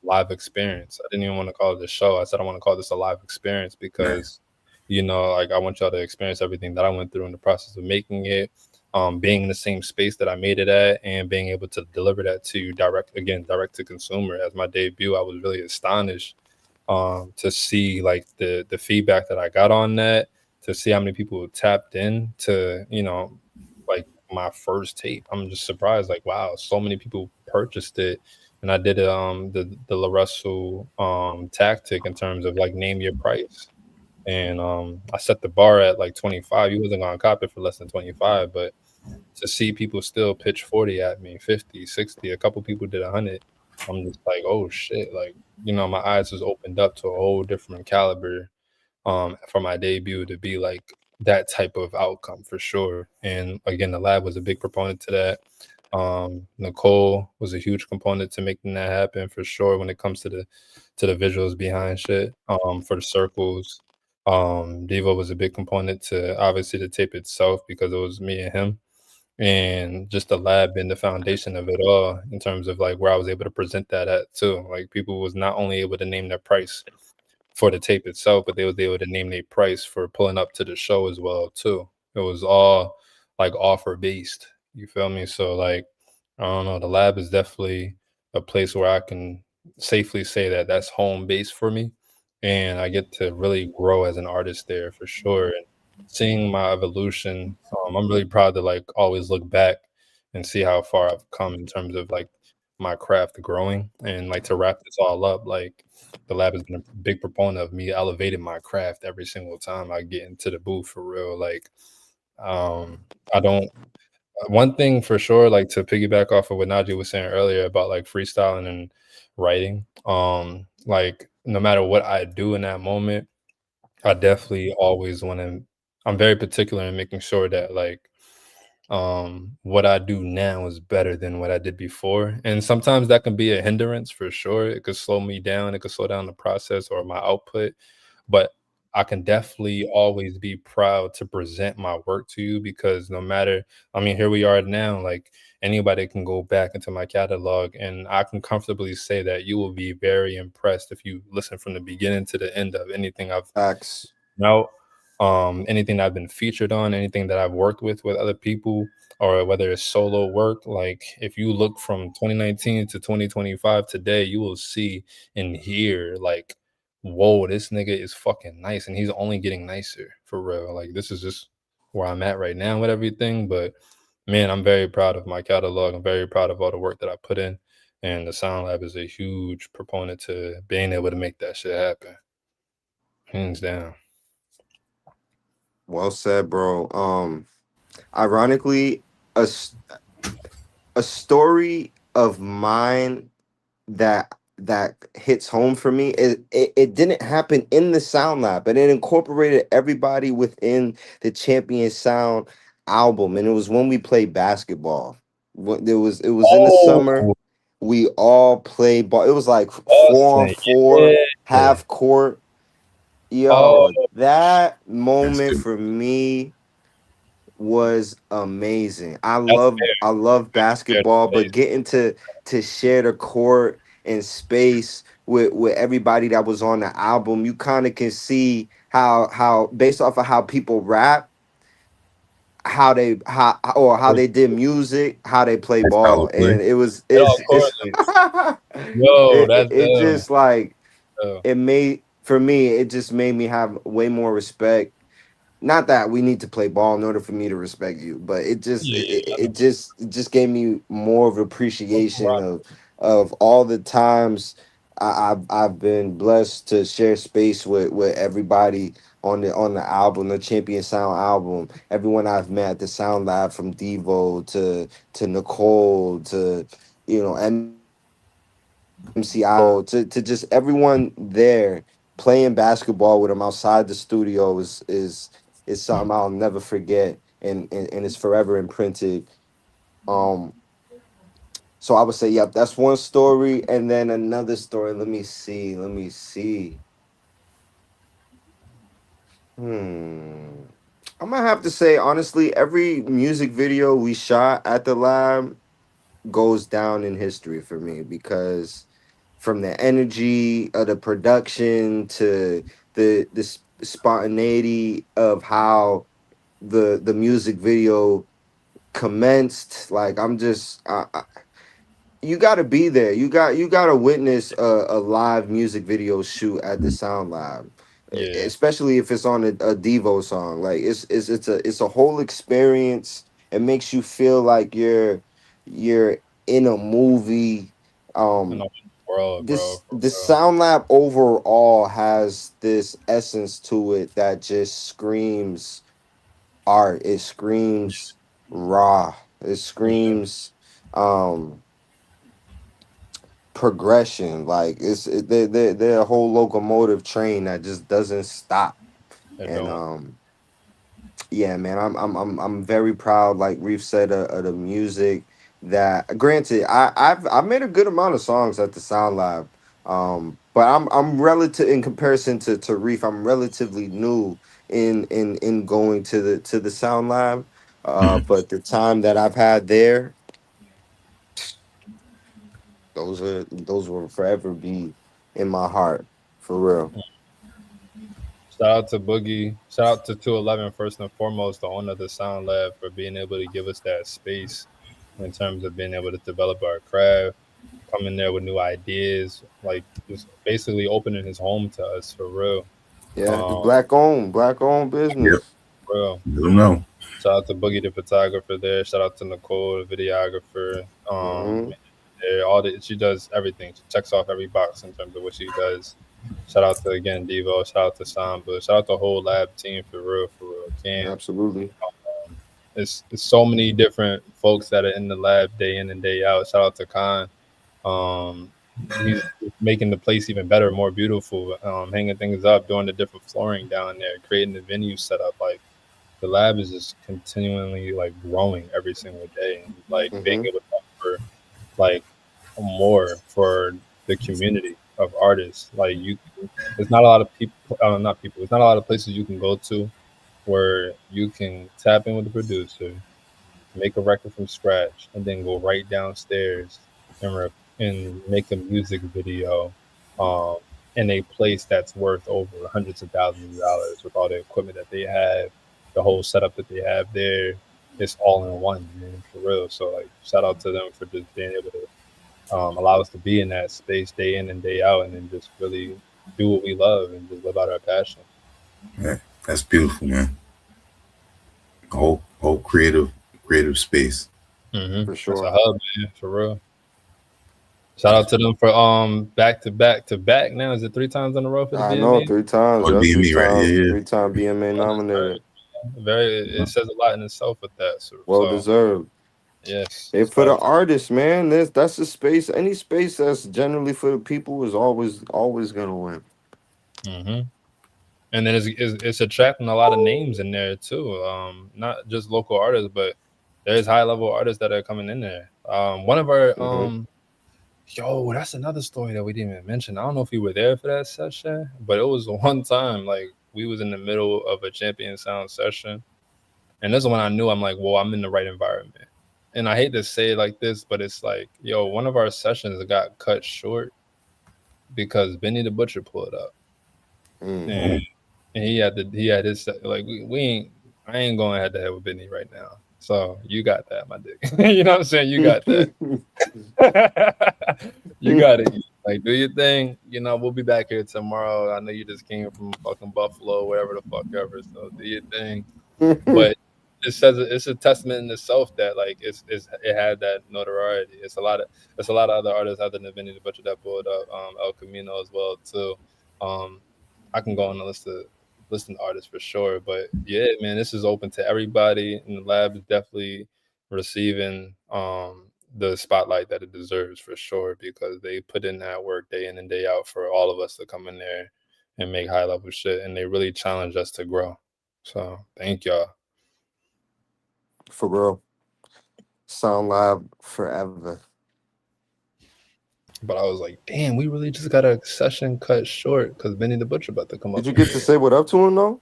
live experience. I didn't even want to call it a show. I said I want to call this a live experience because, you know, like I want y'all to experience everything that I went through in the process of making it, being in the same space that I made it at, and being able to deliver that to you direct to consumer. As my debut, I was really astonished to see like the feedback that I got on that, to see how many people tapped in to, you know, like my first tape. I'm just surprised, like, wow, so many people purchased it. And I did the La Russell tactic in terms of like name your price. And I set the bar at like 25. You wasn't gonna cop it for less than 25, but to see people still pitch 40 at me, 50, 60, a couple people did 100. I'm just like, oh shit, like, you know, my eyes was opened up to a whole different caliber for my debut to be like that type of outcome for sure. And again, the lab was a big proponent to that. Nicole was a huge component to making that happen for sure when it comes to the visuals behind shit. For the circles. Devo was a big component to obviously the tape itself because it was me and him. And just the lab being the foundation of it all in terms of like where I was able to present that at too. Like people was not only able to name their price for the tape itself, but they was able to name their price for pulling up to the show as well too. It was all like offer based. You feel me? So like I don't know, the lab is definitely a place where I can safely say that that's home base for me, and I get to really grow as an artist there for sure. And seeing my evolution, I'm really proud to like always look back and see how far I've come in terms of like my craft growing. And like to wrap this all up, like the lab has been a big proponent of me elevating my craft every single time I get into the booth for real. Like I don't one thing for sure, like to piggyback off of what Najee was saying earlier about like freestyling and writing, like no matter what I do in that moment, I definitely always want to. I'm very particular in making sure that like what I do now is better than what I did before. And sometimes that can be a hindrance for sure. It could slow me down, it could slow down the process or my output. But I can definitely always be proud to present my work to you because no matter, I mean, here we are now, like anybody can go back into my catalog and I can comfortably say that you will be very impressed if you listen from the beginning to the end of anything I've Facts. out, anything that I've been featured on, anything that I've worked with other people, or whether it's solo work. Like if you look from 2019 to 2025 today, you will see and hear like, whoa, this nigga is fucking nice, and he's only getting nicer for real. Like this is just where I'm at right now with everything. But man, I'm very proud of my catalog. I'm very proud of all the work that I put in. And the Sound Lab is a huge proponent to being able to make that shit happen. Hands down. Well said, bro. Ironically, a story of mine that hits home for me. It didn't happen in the Sound Lab, but it incorporated everybody within the Champion Sound album, and it was when we played basketball. It was in the summer. Oh, We all played ball. It was like Boston, 4-on-4, yeah. half court. Oh, Yo, that That's moment good. for me was amazing. I that's love fair. I love Fair to basketball, say. but getting to share the court and space with everybody that was on the album, you kind of can see how based off of how people rap, how they did music, how they play That's how ball, it play. and it was It all it's correlates. Yo, that's it just like uh, it made for me it just made me have way more respect. Not that we need to play ball in order for me to respect you, but it just yeah, it, I it know. just gave me more of appreciation Right. of all the times I've been blessed to share space with everybody on the album, the Champion Sound album. Everyone I've met at the Sound Lab, from Devo to Nicole to MCI to just everyone there playing basketball with him outside the studio is something I'll never forget, and it's forever imprinted. Um, so I would say, yep, that's one story, and then another story. Let me see. Hmm. I'm gonna have to say honestly, every music video we shot at the lab goes down in history for me because from the energy of the production to the spontaneity of how the music video commenced. Like I'm just you got to be there. You got to witness a live music video shoot at the Sound Lab, Yeah, especially if it's on a Devo song. Like it's a whole experience. It makes you feel like you're in a movie. in Um, the world, bro. this For the real. Sound Lab overall has this essence to it that just screams art. It screams raw. It Yeah, screams um progression. Like they're a whole locomotive train that just doesn't stop. And yeah, man, I'm very proud, like Reef said, of the music. That granted, I've made a good amount of songs at the Sound Lab, but I'm relative in comparison to Reef. I'm relatively new in going to the Sound Lab, but the time that I've had there, those will forever be in my heart, for real. Shout out to Boogie. Shout out to 211 first and foremost, the owner of the Sound Lab, for being able to give us that space in terms of being able to develop our craft, come in there with new ideas, like just basically opening his home to us for real. Yeah, the black owned Yep. business. For real. I don't know. Shout out to Boogie, the photographer there. Shout out to Nicole, the videographer. She does everything. She checks off every box in terms of what she does. Shout out to again Devo. Shout out to Samba. Shout out to the whole lab team for real. Cam. Absolutely. It's so many different folks that are in the lab day in and day out. Shout out to Khan. He's making the place even better, more beautiful, hanging things up, doing the different flooring down there, creating the venue setup. Like the lab is just continually like growing every single day, and like being able to offer like more for the community of artists. Like there's not a lot of people, there's not a lot of places you can go to where you can tap in with the producer, make a record from scratch, and then go right downstairs and make a music video in a place that's worth over hundreds of thousands of dollars with all the equipment that they have, the whole setup that they have there. It's all in one, man, for real. So like, shout out to them for just being able to allow us to be in that space day in and day out, and then just really do what we love and just live out our passion. Yeah, that's beautiful, man. Whole creative space. For sure. It's a hub, man, for real. Shout out to them for back to back. Now is it 3 times in a row for the BMA? I know 3 times. Oh, BMA, right? Yeah. 3-time BMA nominated. It says a lot in itself with that. So, well deserved. Yes. And for the artists, man, that's a space. Any space that's generally for the people is always gonna win. And then it's attracting a lot of names in there too. Not just local artists, but there's high level artists that are coming in there. One of our yo, that's another story that we didn't even mention. I don't know if you were there for that session, but it was one time like we was in the middle of a Champion Sound session, and this is when I knew I'm like, well, I'm in the right environment. And I hate to say it like this, but it's like, yo, one of our sessions got cut short because Benny the Butcher pulled up, and he had his like I ain't going head to head with Benny right now. So you got that, my dick. You know what I'm saying? You got that. You got it. Like, do your thing. You know, we'll be back here tomorrow. I know you just came from fucking Buffalo, whatever the fuck ever. So do your thing. But it says it's a testament in itself that like it had that notoriety. It's a lot of other artists other than Benny the Butcher that pulled up, El Camino as well too. I can go on the list of artists for sure, but yeah, man, this is open to everybody, and the lab is definitely receiving the spotlight that it deserves for sure, because they put in that work day in and day out for all of us to come in there and make high level shit, and they really challenge us to grow. So thank y'all. For real. Sound Lab forever. But I was like, damn, we really just got a session cut short because Benny the Butcher about to come up. Did you get to say what up to him though?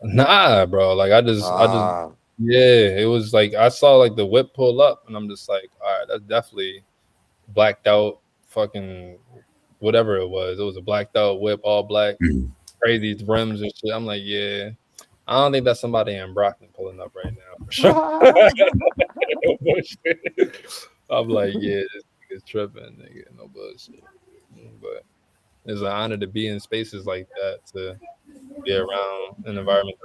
Nah, bro. Like I just yeah, it was like I saw like the whip pull up, and I'm just like, all right, that's definitely blacked out fucking whatever it was. It was a blacked out whip, all black, crazy rims and shit. I'm like, yeah, I don't think that's somebody in Brockton pulling up right now for sure. I'm like, yeah, this nigga's tripping, nigga, no bullshit. But it's an honor to be in spaces like that, to be around an environment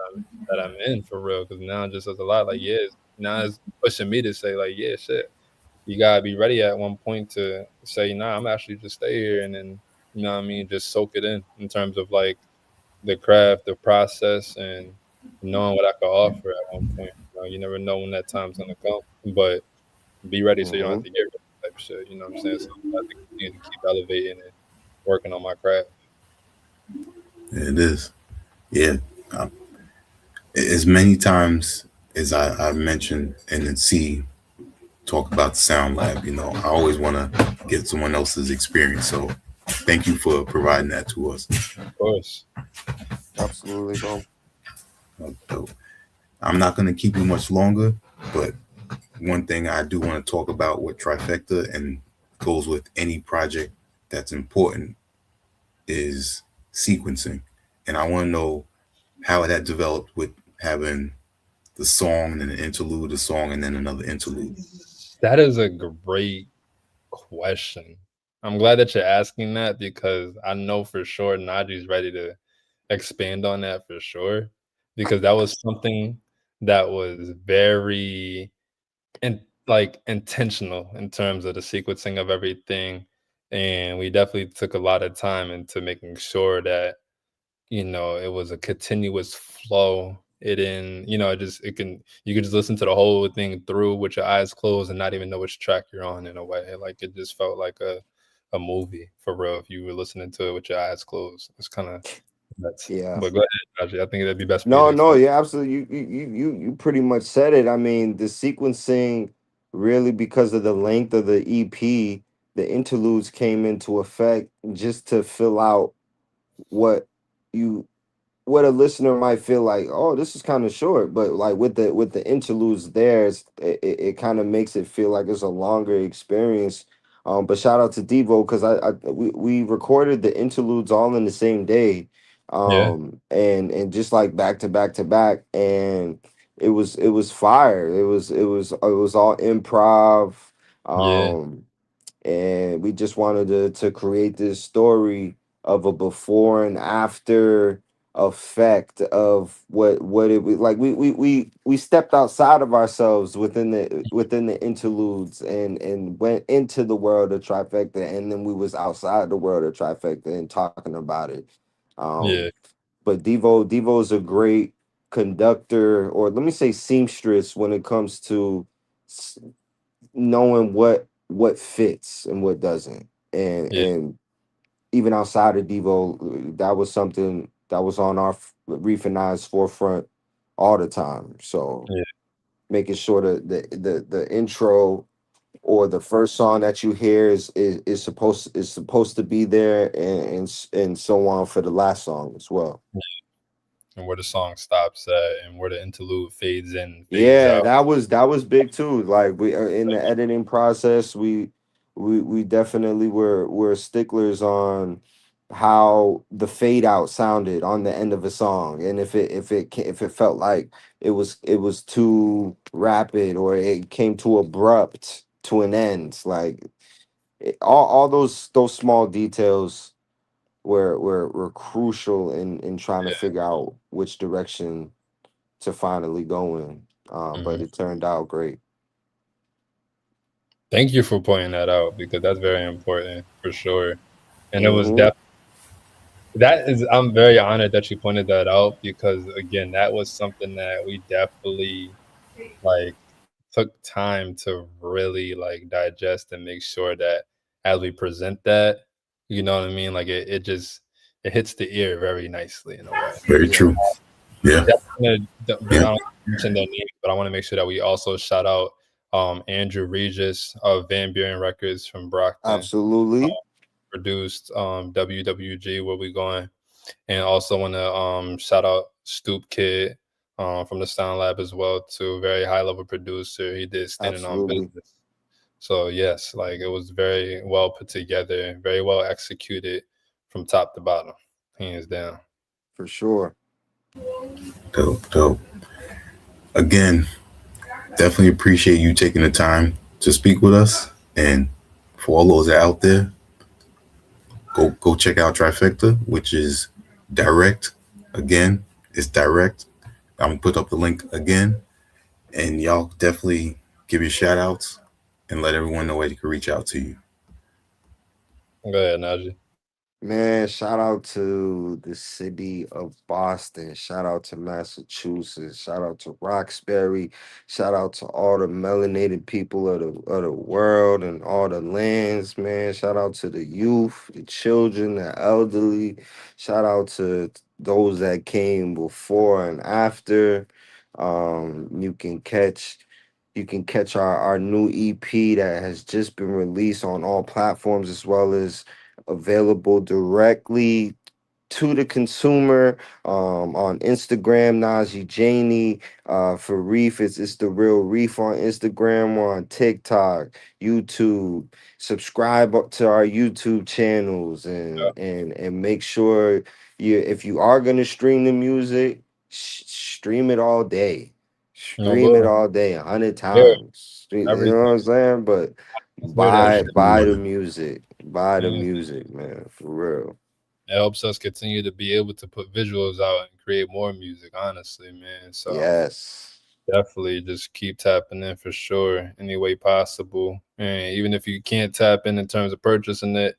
that I'm in for real. Because now it just does a lot. Like, yeah, now it's pushing me to say, like, yeah, shit, you gotta be ready at one point to say, nah, I'm actually just stay here, and then, you know what I mean, just soak it in terms of like the craft, the process, and knowing what I could offer at one point. You never know when that time's gonna come, but be ready so you don't have to get ready type shit. You know what I'm saying? So I think I need to keep elevating and working on my craft. It is. Yeah. As many times as I've mentioned and then see talk about the Sound Lab, you know, I always want to get someone else's experience. So thank you for providing that to us. Of course. Absolutely, bro. So I'm not going to keep you much longer, but one thing I do want to talk about with Trifecta and goes with any project that's important is sequencing. And I want to know how that developed with having the song and then an interlude, a song and then another interlude. That is a great question. I'm glad that you're asking that because I know for sure Najee's ready to expand on that for sure. Because that was something that was very intentional in terms of the sequencing of everything. And we definitely took a lot of time into making sure that, you know, it was a continuous flow. It didn't, you know, you could just listen to the whole thing through with your eyes closed and not even know which track you're on in a way. Like it just felt like a movie for real if you were listening to it with your eyes closed. It's kind of nuts. Yeah. But go ahead, Najee. I think that'd be best for you No, to no, explain. yeah, absolutely. You pretty much said it. I mean, the sequencing really because of the length of the EP, the interludes came into effect just to fill out what you what a listener might feel like, oh, this is kind of short, but like with the interludes there, it kind of makes it feel like it's a longer experience. But shout out to Devo because we recorded the interludes all in the same day, Yeah, and just like back to back to back, and it was fire. It was all improv, yeah, um, and we just wanted to create this story of a before and after effect of what it was like. We stepped outside of ourselves within the interludes and went into the world of Trifecta, and then we was outside the world of Trifecta and talking about it. yeah, But Devo is a great conductor, or let me say seamstress, when it comes to s- knowing what fits and what doesn't. yeah, And even outside of Devo, that was something that was on our Reef and I's forefront all the time. So yeah, making sure that the intro or the first song that you hear is supposed to be there, and so on for the last song as well. and where the song stops at and where the interlude fades in, fades Yeah, out. that was big too. Like we in the editing process, we definitely were sticklers on how the fade out sounded on the end of a song, and if it felt like it was too rapid or it came too abrupt to an end, like all those small details were crucial in trying to figure out which direction to finally go in. But Mhm. it turned out great. Thank you for pointing that out because that's very important for sure. And it was Hmm. I'm very honored that you pointed that out because again, that was something that we definitely like took time to really like digest and make sure that as we present that, you know what I mean? Like it hits the ear very nicely in a way. Very Yeah, true. Yeah. Definitely, I Yeah. don't mention their names, but I want to make sure that we also shout out Andrew Regis of Van Buren Records from Brockton, absolutely, produced WWG Where We Going, and also want to shout out Stoop Kid from the Sound Lab as well too. Very high level producer. He did Standing on absolutely, Business. So yes, like it was very well put together, very well executed from top to bottom, hands down. for sure. Dope. Dope. Again, definitely appreciate you taking the time to speak with us. And for all those out there, go check out Trifecta, which is direct. Again, it's direct. I'm gonna put up the link again, and y'all definitely give your shout outs and let everyone know where they can reach out to you. Go ahead, Najee. Man, shout out to the city of Boston. Shout out to Massachusetts. Shout out to Roxbury. Shout out to all the melanated people of the world and all the lands, man. Shout out to the youth, the children, the elderly. Shout out to those that came before and after. You can catch our new EP that has just been released on all platforms, as well as available directly to the consumer on Instagram. Najee Janey for Reef. It's the real Reef on Instagram. We're on TikTok, YouTube. Subscribe up to our YouTube channels and make sure if you are gonna stream the music, stream it all day. No, Stream it will. all day, 100 Yeah, times. You know what everything. I'm saying? But That's where that shit, buy the music. Buy the man. music, man. For real. It helps us continue to be able to put visuals out and create more music, honestly, man. So Yes. definitely just keep tapping in for sure, any way possible. And even if you can't tap in terms of purchasing it,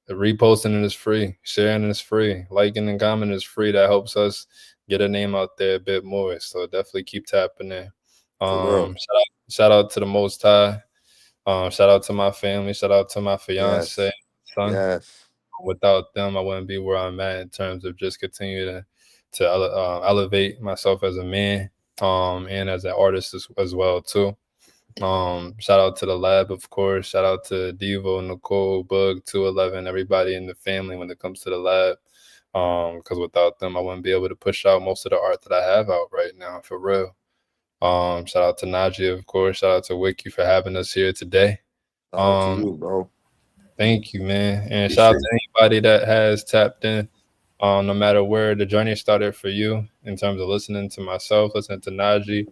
reposting it is free, sharing it is free, liking and commenting is free. That helps us get a name out there a bit more. So definitely keep tapping in. For real. Shout out to the Most High. Shout out to my family. Shout out to my fiance, Yes. son. Yes. Without them, I wouldn't be where I'm at in terms of just continue to elevate myself as a man, and as an artist as well too. Shout out to the lab, of course. Shout out to Devo, Nicole, Bug, 211, everybody in the family when it comes to the lab. Because without them, I wouldn't be able to push out most of the art that I have out right now, for real. Shout out to Najee, of course. Shout out to Wiki for having us here today. Shout out to you, bro. Thank you, man. And shout out to anybody that has tapped in, no matter where the journey started for you in terms of listening to myself, listening to Najee.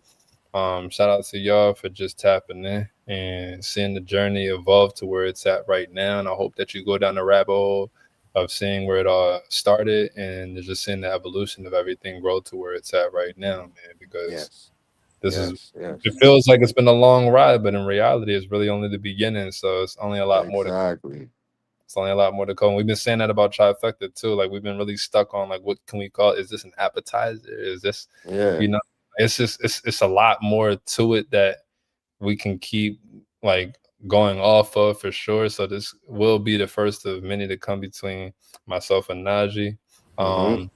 Shout out to y'all for just tapping in and seeing the journey evolve to where it's at right now. And I hope that you go down the rabbit hole of seeing where it all started and just seeing the evolution of everything grow to where it's at right now, man. Because it feels like it's been a long ride, but in reality, it's really only the beginning. So it's only a lot more to come. It's only a lot more to come. We've been saying that about Trifecta too. Like, we've been really stuck on, like, what can we call it? Is this an appetizer? Is this, you know, it's just it's a lot more to it that we can keep like going off of, for sure. So this will be the first of many to come between myself and Najee. There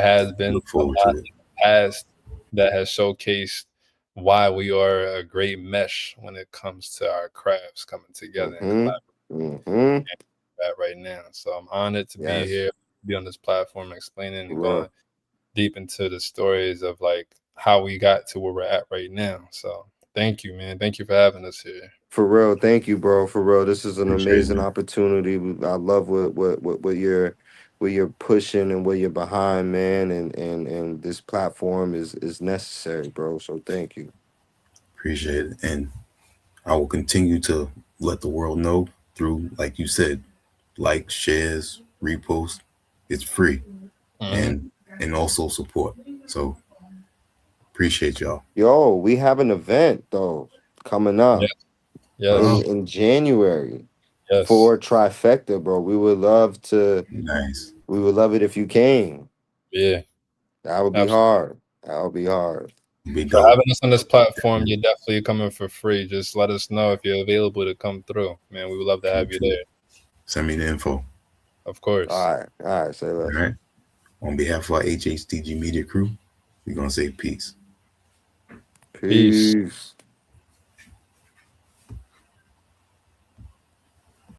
has been a lot in the past that has showcased why we are a great mesh when it comes to our crafts coming together and collaborating right now. So I'm honored to be here, be on this platform, explaining and going deep into the stories of like how we got to where we're at right now. So thank you, man. Thank you for having us here. For real, thank you, bro. For real, this is an amazing opportunity. I love what you're pushing and what you're behind, man. And this platform is necessary, bro. So thank you. Appreciate it, and I will continue to let the world know through, like you said, like, shares, repost. It's free, and also support. So appreciate y'all. Yo, we have an event though coming up. In January for Trifecta, bro. We would love to. Nice. We would love it if you came. Yeah, that would be hard. That would be hard. For having us on this platform, you're definitely coming for free. Just let us know if you're available to come through, man. We would love to have you there. Send me the info. Of course. All right. Say less. All right. On behalf of our HHDG media crew, we're gonna say peace. Peace.